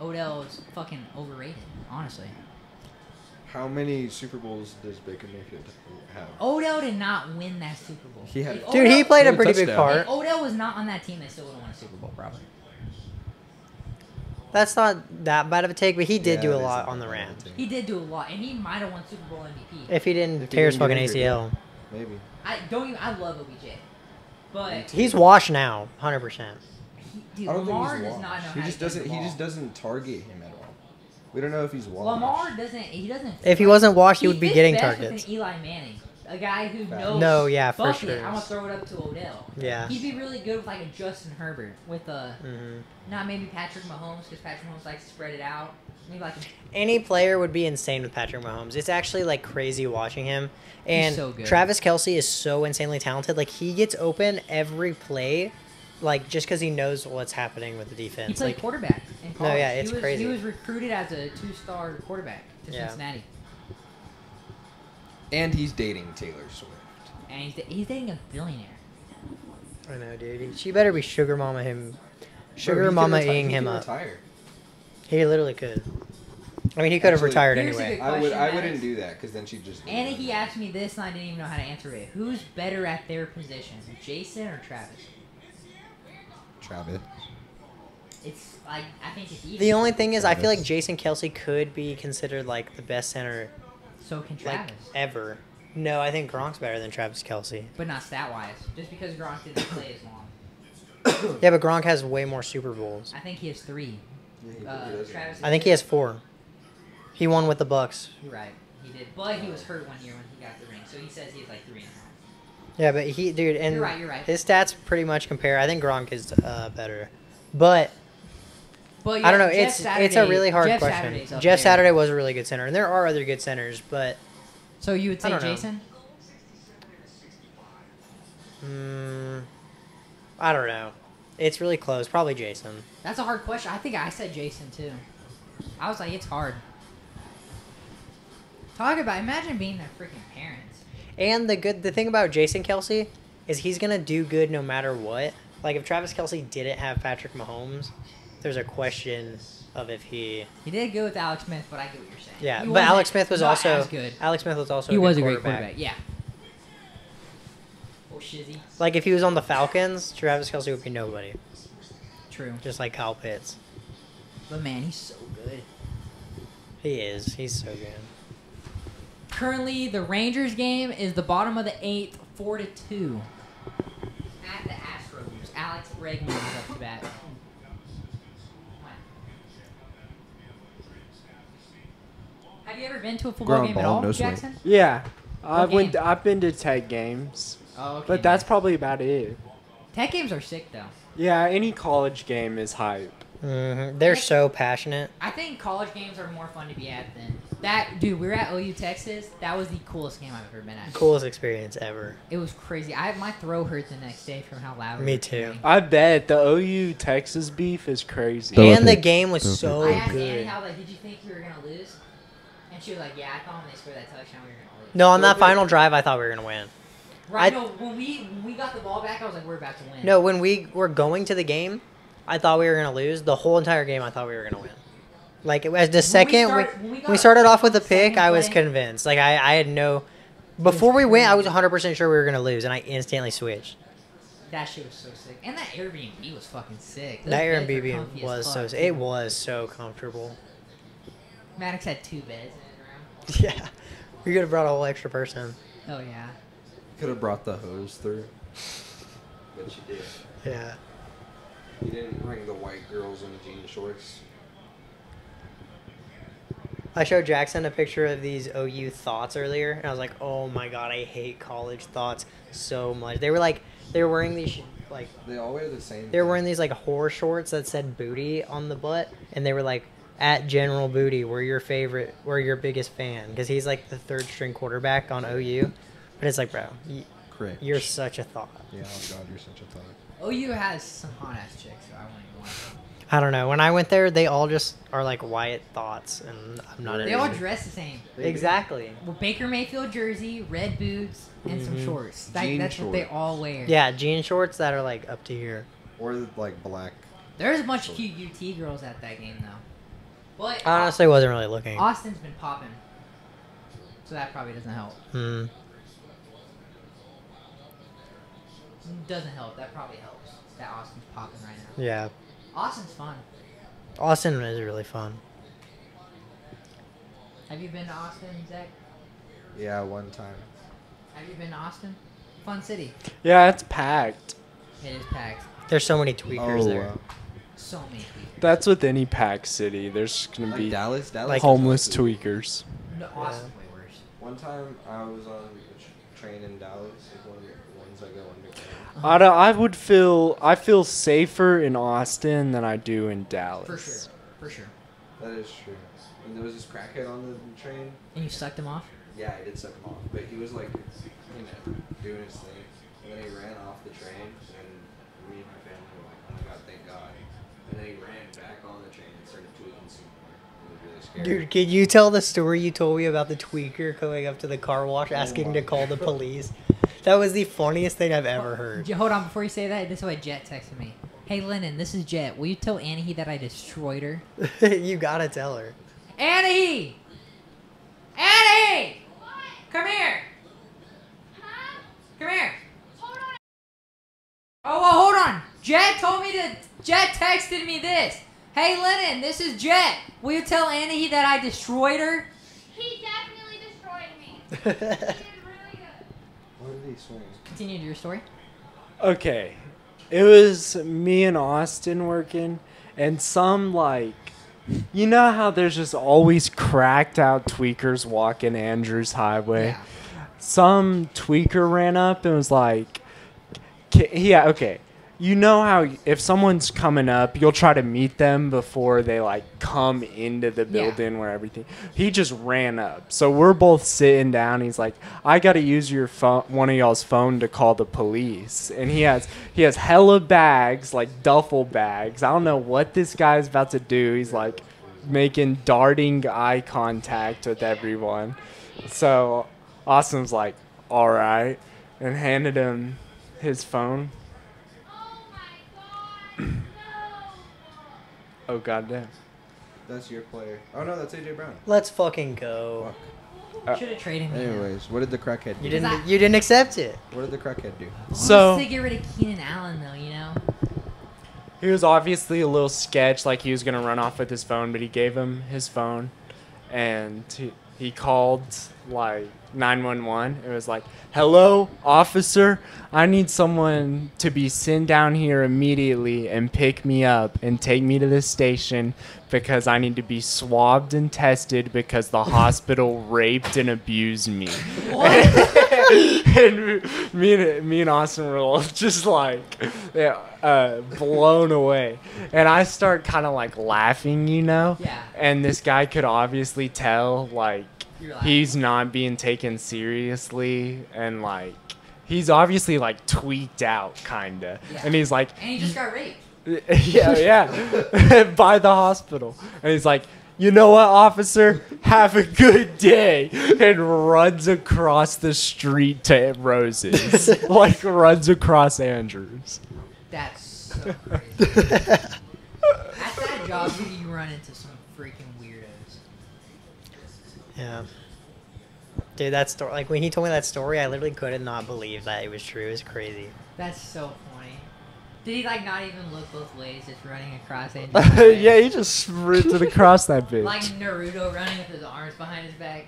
Odell is fucking overrated, honestly. How many Super Bowls does Baker Mayfield have? Odell did not win that Super Bowl. He had- If Dude, he played a One pretty big touchdown. part. If Odell was not on that team, they still would have won a Super Bowl, probably. That's not that bad of a take, but he did Yeah, do a it is lot not on the that bad of a Rams. take. He did do a lot, and he might have won Super Bowl MVP. If he didn't If he tear his didn't fucking get injured, ACL. Maybe. I love OBJ, but He's washed now, 100%. dude, I don't Lamar think he's does not know washed. how He to just catch doesn't. the He ball. just doesn't target him at all. We don't know if he's washed. Lamar doesn't. He doesn't. If he wasn't washed, he would be fits getting best targets. With an Eli Manning, a guy who knows. No, yeah, for fuck it, sure. I'm gonna throw it up to Odell. Yeah. He'd be really good with like a Justin Herbert, with a Mhm. not maybe Patrick Mahomes, because Patrick Mahomes likes to spread it out. Maybe like Any player would be insane with Patrick Mahomes. It's actually like crazy watching him. And so good. Travis Kelce is so insanely talented. Like he gets open every play, like just because he knows what's happening with the he defense. played Like quarterback in college. yeah, it's he was, crazy. He was recruited as a 2-star quarterback to Yeah. Cincinnati, And he's dating Taylor Swift. and he's dating a billionaire. I know, dude. She better be sugar mama him, sugar Bro, he mama could reti- eating he him could up. Retire. He literally could. I mean, he could have Actually, retired here's a anyway. good I question, wouldn't Maddox. do that because then she'd just. And he asked me this, and I didn't even know how to answer it. Who's better at their position, Jason or Travis? Travis. It's like I think it's even. The only thing is, I feel like Travis. Jason Kelsey could be considered like the best center So can like Travis, ever. No, I think Gronk's better than Travis Kelsey. but not stat wise. Just because Gronk didn't play as long. Yeah, but Gronk has way more Super Bowls. I think he has 3. Travis. I think he has 4. He won with the Bucks. You're right. He did, but he was hurt one year when he got the ring. So he says he has like 3.5. Yeah, but dude, and You're right, you're right. his stats pretty much compare. I think Gronk is better, but But I don't know. Jeff It's a Saturday- really hard Jeff question. Saturday's up Jeff there. Saturday was a really good center, and there are other good centers, but So you would I say don't know. Jason? I don't know. It's really close. Probably Jason. That's a hard question. I think I said Jason too. I was like, it's hard. Imagine being their freaking parents. And the thing about Jason Kelsey is he's gonna do good no matter what. Like, if Travis Kelce didn't have Patrick Mahomes, there's a question of if he... He did good with Alex Smith, but I get what you're saying. Yeah, He but wasn't Alex Smith was not also... as good. Alex Smith was also He a was good a great quarterback, yeah. Oh, shizzy. Like, if he was on the Falcons, Travis Kelce would be nobody. True. Just like Kyle Pitts. But, man, he's so good. He is. He's so good. Currently, the Rangers game is the bottom of the 8th, 4-2. At the Astros. Alex Bregman is up to bat. Have you ever been to a football Ground game at ball, all, no swing. Jackson? Yeah, game? I've been to Tech games, Oh, okay. but that's probably about it. Tech games are sick, though. Yeah, any college game is hype. Mm-hmm. They're so passionate. I think college games are more fun to be at than that. Dude, we were at OU Texas. That was the coolest game I've ever been at. Coolest experience ever. It was crazy. My throat hurt the next day from how loud. Me it was too. playing. I bet the OU Texas beef is crazy. So- And the epic. game was So so I asked Annie good. how did you think we were gonna lose? And she was like, yeah, I thought when they scored that touchdown we were gonna lose. No, on that final drive, I thought we were going to win. Right? I- No, when we got the ball back, I was like, we're about to win. No, when we were going to the game, I thought we were going to lose. The whole entire game, I thought we were going to win. Like, as the second, we started off with the pick, I was convinced. Like, I had no... Before we went, I was 100% sure we were going to lose, and I instantly switched. That shit was so sick. And that Airbnb was fucking sick. That Those beds were Airbnb comfy as was fuck, so... too. It was so comfortable. Maddox had 2 beds in his room. Yeah. We could have brought a whole extra person. Oh, yeah. Could have brought the hose through. But you did. Yeah. You didn't bring the white girls in jean shorts. I showed Jackson a picture of these OU thoughts earlier, and I was like, oh my god, I hate college thoughts so much. They were wearing these, like, They all wear the same. they were wearing these, like, horror shorts that said booty on the butt, and they were like, at General Booty, we're your biggest fan, because he's, like, the 3rd string quarterback on OU. But it's like, bro, Cringe. you're such a thought. Yeah, oh god, you're such a thought. OU has some hot ass chicks, so I wouldn't even want them. I don't know. When I went there, they all just are like Wyatt thoughts, and I'm not They all interested. dress the same. Exactly. Well, Baker Mayfield jersey, red boots, and some shorts. Jean That's what they shorts. all wear. Yeah, jean shorts that are like up to here. Or like black. There's a bunch of cute UT girls at that game, though. But I honestly wasn't really looking. Austin's been popping. So that probably doesn't help. Doesn't help. That probably helps. That Austin's popping right now. Yeah. Austin's fun. Austin is really fun. Have you been to Austin, Zach? Yeah, one time. Have you been to Austin? Fun city. Yeah, it's packed. It is packed. There's so many tweakers there. wow. So many people. That's with any packed city. There's gonna Like be Dallas? Like- homeless tweakers. No, Austin's way worse. One time I was on a train in Dallas, like one of the ones I go underground. I feel safer in Austin than I do in Dallas. For sure. For sure. That is true. And there was this crackhead on the train. And you sucked him off? Yeah, I did suck him off, but he was like, doing his thing, and then he ran off the train, and me and my family were like, oh my god, thank God. And then he ran back on the train and started tweaking some more. It was really scary. Dude, can you tell the story you told me about the tweaker going up to the car wash asking to call the police? That was the funniest thing I've ever heard. Hold on, before you say that, this is what Jet texted me. Hey, Lennon, this is Jet. Will you tell Annie that I destroyed her? You gotta tell her. Annie! Annie! Come here! Come here! Oh, well, hold on. Jet texted me this. Hey, Lennon, this is Jet. Will you tell Annie that I destroyed her? He definitely destroyed me. He did really good. What did he swing? Continue your story. Okay. It was me and Austin working, and some, like, you know how there's just always cracked out tweakers walking Andrews Highway? Yeah. Some tweaker ran up and was like, yeah, okay. You know how if someone's coming up, you'll try to meet them before they, like, come into the building where everything. He just ran up. So we're both sitting down. He's like, I got to use your phone, one of y'all's phone to call the police. And he has hella bags, like duffel bags. I don't know what this guy's about to do. He's, like, making darting eye contact with everyone. So Austin's like, all right, and handed him his phone. Oh my Oh goddamn. That's your player. Oh no, that's AJ Brown. Let's fucking go. Fuck. Should have traded me. Anyways, what did the crackhead do? You didn't accept it. What did the crackhead do? So to get rid of Keenan Allen, though, you know. he was obviously a little sketch, like he was gonna run off with his phone, but he gave him his phone, and he called like 911. It was like, "Hello, officer. I need someone to be sent down here immediately and pick me up and take me to the station because I need to be swabbed and tested because the hospital raped and abused me." And me and Austin were all just like blown away. And I start kind of like laughing, you know? Yeah. And this guy could obviously tell like You're laughing. he's not being taken seriously, and like he's obviously like tweaked out kinda. Yeah. And he's like, And he just got raped. yeah, by the hospital. And he's like, "You know what, officer? Have a good day." And runs across the street to Roses. Like, runs across Andrews. That's so crazy. At that job, you run into some freaking weirdos. Yeah. Dude, that story, like when he told me that story, I literally could not believe that it was true. It was crazy. That's so funny. Did he like not even look both ways, just running across Andrew's Yeah, he just sprinted across that bitch. Like Naruto running with his arms behind his back.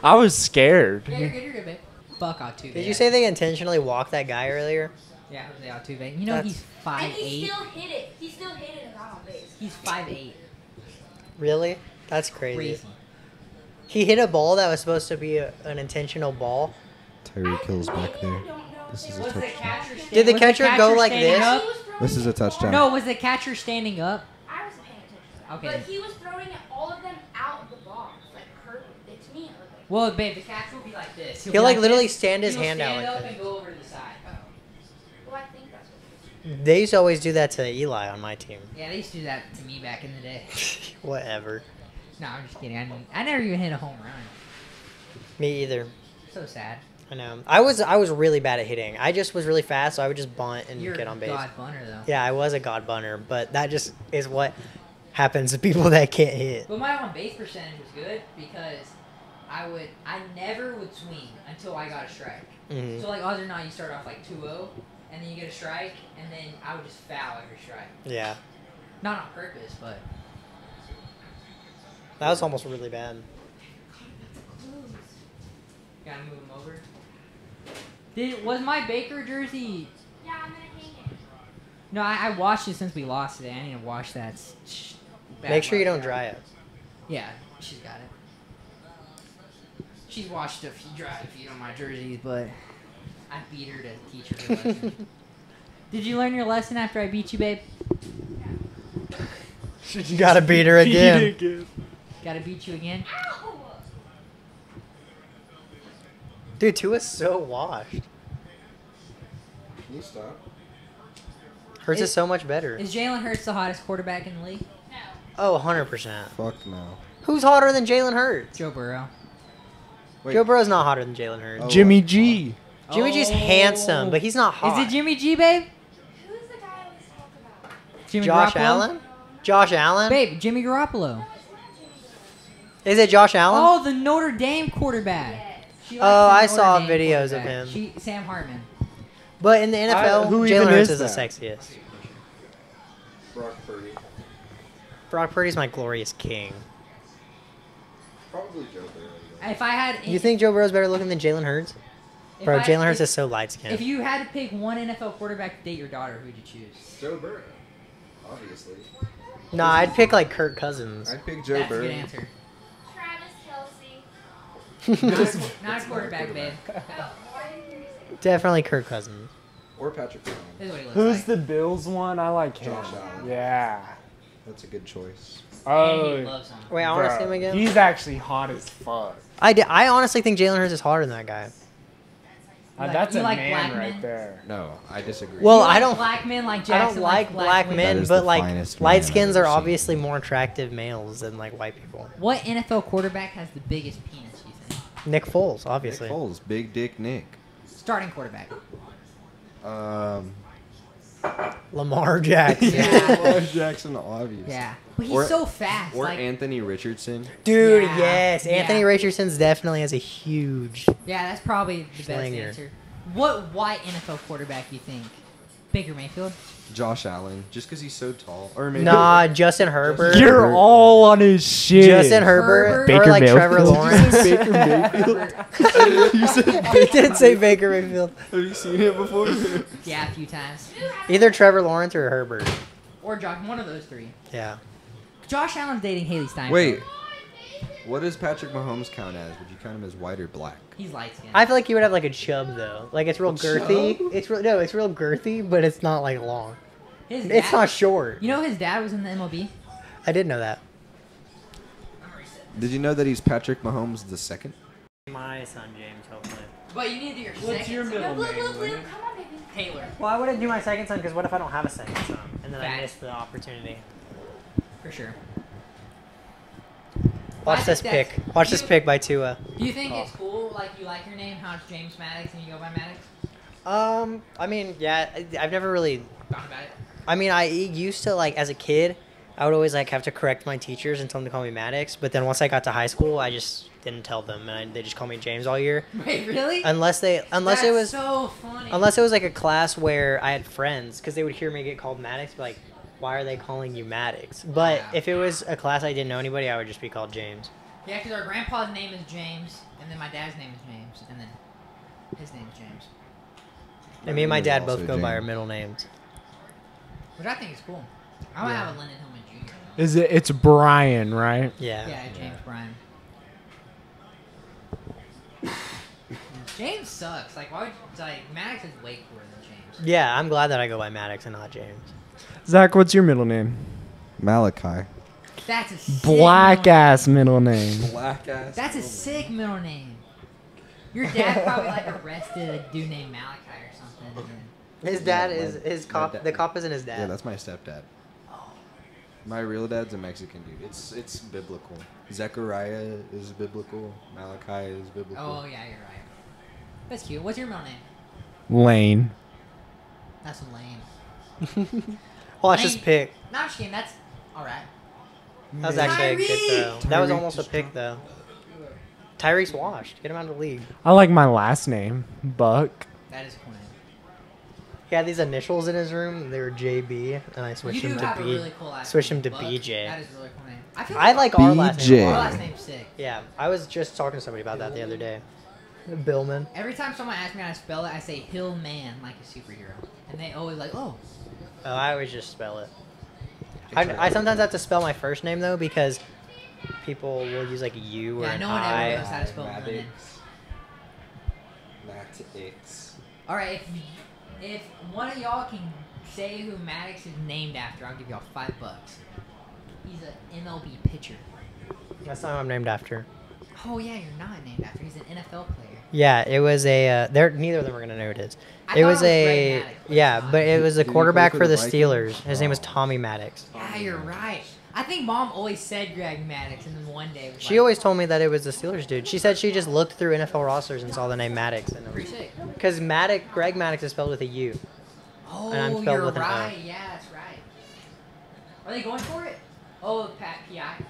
I was scared. Yeah, you're good, babe. Fuck Altuve. Did you say they intentionally walked that guy earlier? Yeah, Jose Altuve. You know That's- he's And 5'8". he still hit it. He still hit it and got on base. He's 5'8". Really? That's crazy. Crazy. He hit a ball that was supposed to be an intentional ball. Tyreek Hill's back there. This is a Was the touchdown. catcher Did the was catcher go like standing this? up? This is a touchdown. No, was the catcher standing up? I was paying attention. Okay. But he was throwing all of them out of the box. Like, Kurt, it's me. It looked like. Well, babe, the catcher will be like this. He'll be like this. literally stand his He'll hand out stand like up that. and go over to the side. Well, I think that's what it is. They used to always do that to Eli on my team. Yeah, they used to do that to me back in the day. Whatever. No, I'm just kidding. I never even hit a home run. Me either. So sad. I know. I was really bad at hitting. I just was really fast, so I would just bunt and You're get on base. God bunter though. Yeah, I was a god bunter, but that just is what happens to people that can't hit. But my on base percentage was good because I never would swing until I got a strike. Mhm. So like odds or not, you start off like 2-0, and then you get a strike, and then I would just foul every strike. Yeah, Not on purpose, but that was almost really bad. gotta move them over. Was my Baker jersey? Yeah, I'm gonna hang it. No, I washed it since we lost today. I need to wash that. Make sure you don't dry it. Yeah, she's got it. She's washed a few dry feet on my jerseys, but I beat her to teach her a lesson. Did you learn your lesson after I beat you, babe? You gotta beat her again. Gotta beat you again? Ow! Dude, Tua's so washed. Can you stop? Hers is so much better. Is Jalen Hurts the hottest quarterback in the league? No. Oh, 100%. Fuck no. Who's hotter than Jalen Hurts? Joe Burrow. Wait. Joe Burrow's not hotter than Jalen Hurts. Oh. Jimmy G. Jimmy G's handsome, but he's not hot. Is it Jimmy G, babe? Who's the guy I always talk about? Jimmy Josh Garoppolo? Allen? Josh Allen? Babe, Jimmy Garoppolo. Is it Josh Allen? Oh, the Notre Dame quarterback. Yes. She Oh, likes I the saw Notre Dame videos of quarterback. him. Sam Hartman. But in the NFL, who Jalen even Hurts is is the that? sexiest. Brock Purdy. Brock Purdy's my glorious king. Probably Joe Burrow. though. If I had, You think Joe Burrow's better looking than Jalen Hurts? if Bro, I- Jalen Hurts if- is so light skinned. If you had to pick one NFL quarterback to date your daughter, who'd you choose? Joe Burrow. Obviously. Nah, I'd pick like Kirk Cousins. I'd pick Joe That's a Burrow. good answer. Travis Kelsey. Not a quarterback, babe. Oh, why didn't you say Definitely Kirk Cousins. Or Patrick This Mahomes. is what he looks Who's like. the Bills one? I like him. Josh Allen. Yeah. That's a good choice. And he Oh, loves him. Wait, I want to bro, see him again. He's actually hot as fuck. I honestly think Jalen Hurts is harder than that guy. Like- That's you a like man black right men? there. No, I disagree. Well, You I like don't- black men like I Jackson. don't like black women? men, That is but the like finest man light I've skins ever are seen. obviously more attractive males than like white people. What NFL quarterback has the biggest penis, you think? Nick Foles, Nick obviously. Foles, Big Dick Nick. Starting quarterback. Lamar Jackson. Yeah. Lamar Jackson, obvious. Yeah. But he's Or- so fast. Or like, Anthony Richardson. Dude, Yeah, yes. Anthony yeah. Richardson's definitely has a huge. yeah, that's probably the Slinger. best answer. What white NFL quarterback do you think? Baker Mayfield? Josh Allen, just because he's so tall. Or maybe Nah, Justin Herbert. You're all on his shit. Justin Herbert. Herbert. Or like Baker Trevor Mayfield. Lawrence. Baker Mayfield. You said He did say Baker Mayfield. Have you seen it before? Yeah, a few times. Either Trevor Lawrence or Herbert. Or Josh, one of those three. Yeah. Josh Allen's dating Haley Steinfeld. Wait, what does Patrick Mahomes count as? Would you count him as white or black? He's light skinned. I feel like he would have like a chub though. Like it's real A girthy. chub? It's real girthy, but it's not like long. His It's dad- not short. You know his dad was in the MLB? I did know that. Did you know that he's Patrick Mahomes the second? My son James, hopefully. But you need to do your What's second your son. middle Blue, name? blue, blue. Lennon? Come on, baby. Taylor. Well, I wouldn't do my second son because what if I don't have a second son and then I Fact. miss the opportunity? For sure. Watch I this think pick. that's- Watch this pick by Tua. Do you think it's cool, like you like your name, how it's James Maddox and you go by Maddox? I mean, yeah, I've never really. Thought about it. I mean, I used to like as a kid, I would always like have to correct my teachers and tell them to call me Maddox. But then once I got to high school, I just didn't tell them, and they just called me James all year. Wait, really? Unless it That's was so funny. unless it was like a class where I had friends, because they would hear me get called Maddox, be like, "Why are they calling you Maddox?" But Yeah. if it was a class I didn't know anybody, I would just be called James. Yeah, because our grandpa's name is James, and then my dad's name is James, and then his name is James. And me and my name is dad also both go by James. our middle names. Which I think is cool. I want to Yeah. have a Lennon Hillman Jr. Is it? It's Brian, right? Yeah. Yeah, James Bryan. James sucks. Like, why would Maddox is way cooler than James. Yeah, I'm glad that I go by Maddox and not James. Zach, what's your middle name? Malachi. That's a sick Black middle- ass middle name. Black ass. That's a sick middle name. Your dad probably like arrested a dude named Malachi or something. And then, His dad Yeah, is his my cop. dad- The cop isn't his dad. Yeah, that's my stepdad. My real dad's a Mexican dude. It's biblical. Zechariah is biblical. Malachi is biblical. oh yeah, you're right. That's cute. What's your middle name? Lane. That's lame. Watch this Lane. pick. No, I'm just kidding. That's all right. That was actually a good Tyreek! throw. That was Tyreek almost a just pick though. Tyreek's washed. Get him out of the league. I like my last name, Buck. That is cool name. He had these initials in his room. They were JB, and I switched You do him to have a B. really cool last switched name. him to Buck. BJ. That is a really cool name. I feel I like our last name. a our lot. last name's sick. Yeah, I was just talking to somebody about that the other day. Billman. Every time someone asks me how to spell it, I say Hillman like a superhero, and they always like, oh. Oh, I always just spell it. I sometimes have to spell my first name though because people will use like a U or Yeah, an no one ever I. knows how to spell Lennon. Maddox. All right, if one of y'all can say who Maddox is named after, I'll give y'all $5. He's an MLB pitcher. That's not who I'm named after. Oh yeah, you're not named after. He's an NFL player. Yeah, it was a. Neither of them are gonna know who it is. I It thought was Greg a. Maddox, but Yeah, it's not. but it was a Did he play quarterback for for the the Vikings? Steelers. His name was Oh. Tommy Maddox. Yeah, you're right. I think Mom always said Greg Maddox, and then one day was She like, always told me that it was the Steelers dude. She said she just looked through NFL rosters and saw the name Maddox. pretty sick. Because Greg Maddox is spelled with a U. Oh, And I'm spelled you're with an O. right. Yeah, that's right. Are they going for it? Oh, Pat PI.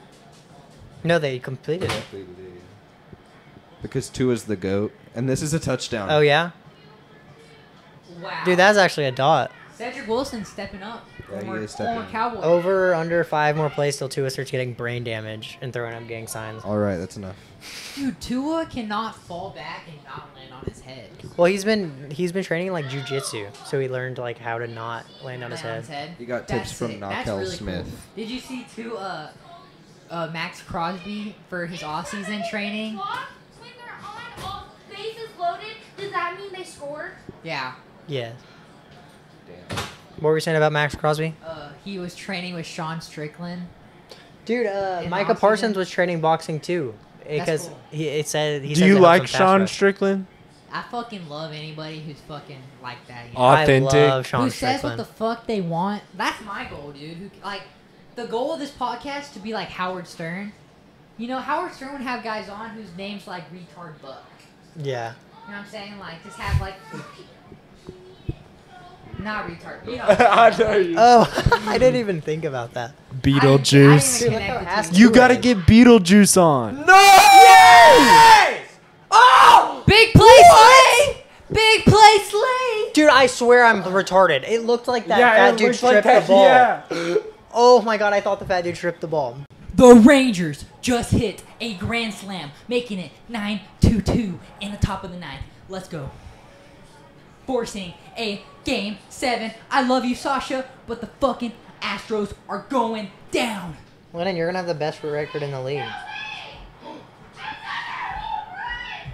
No, they completed it. Completed it. Because Tua's the GOAT. And this is a touchdown. Oh yeah, Wow. dude, that's actually a dot. Cedric Wilson stepping up. Yeah, he Former, is stepping former up. Cowboy. Over under 5 more plays till Tua starts getting brain damage and throwing up gang signs. All right, that's enough. Dude, Tua cannot fall back and not land on his head. Well, he's been training like jujitsu, so he learned like how to not land on his head. He got That's tips from sick. That's Knockel really Smith. Cool. Did you see Max Crosby for his off-season training? When they're on all bases loaded, does that mean they scored? Yeah. Yeah. Damn. What were we saying about Max Crosby? He was training with Sean Strickland. Dude, In Micah off-season? Parsons was training boxing too, because cool. he said Do said you to like help him Sean fast track. Strickland? I fucking love anybody who's fucking like that. You know? Authentic. I love Sean Who says Strickland. what the fuck they want. That's my goal, dude. Who like the goal of this podcast to be like Howard Stern. You know, Howard Stern would have guys on whose names like retard Buck. Yeah. You know what I'm saying? Like just have like Not retard. You know. I know you. Oh, I didn't even think about that. Beetlejuice. I didn't even connect the two. You gotta get Beetlejuice on. No! Yes! Oh! Big play, Slay! Big play, Slay! Dude, I swear I'm retarded. It looked like that fat dude tripped the ball. Yeah. Oh my god, I thought the fat dude tripped the ball. The Rangers just hit a grand slam, making it 9-2 in the top of the ninth. Let's go. Forcing a game 7. I love you, Sasha, but the fucking Astros are going down. Lennon, you're gonna have the best record in the league.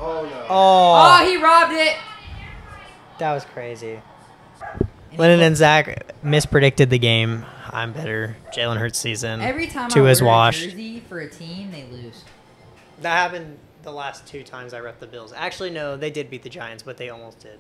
Oh no. Oh, he robbed it. That was crazy. Lennon and Zach mispredicted the game. I'm better. Jalen Hurts season. Every time Two I is wear a washed. jersey for a team, they lose. That happened the last 2 times I repped the Bills. Actually, no, they did beat the Giants, but they almost did.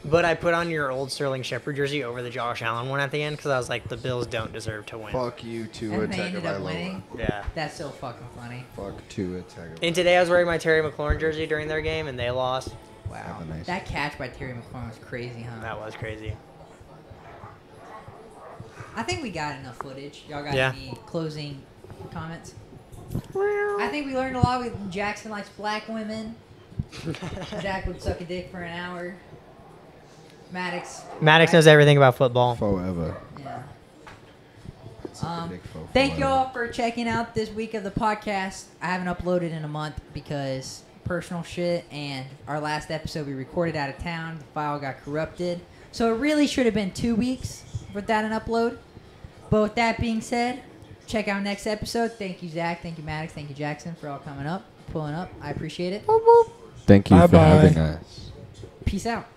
But I put on your old Sterling Shepard jersey over the Josh Allen one at the end because I was like, the Bills don't deserve to win. Fuck you, Tua And they ended up winning. Tagovailoa. Yeah. That's so fucking funny. Fuck Tua Tagovailoa. And today I was wearing my Terry McLaurin jersey during their game, and they lost. Wow. Have a nice That catch by Terry McLaurin was crazy, huh? That was crazy. I think we got enough footage. Y'all got Yeah. any closing comments? I think we learned a lot. Jaxon likes black women. Zach would suck a dick for an hour. Maddox. Maddox knows everything about football. Forever. Yeah. Suck a dick for Thank forever. y'all for checking out this week of the podcast. I haven't uploaded in a month because personal shit, and our last episode we recorded out of town. The file got corrupted. So it really should have been 2 weeks without an upload. But with that being said, check out next episode. Thank you, Zach. Thank you, Maddox. Thank you, Jaxon, for all coming up, pulling up. I appreciate it. Thank you for Bye-bye. having us. Peace out.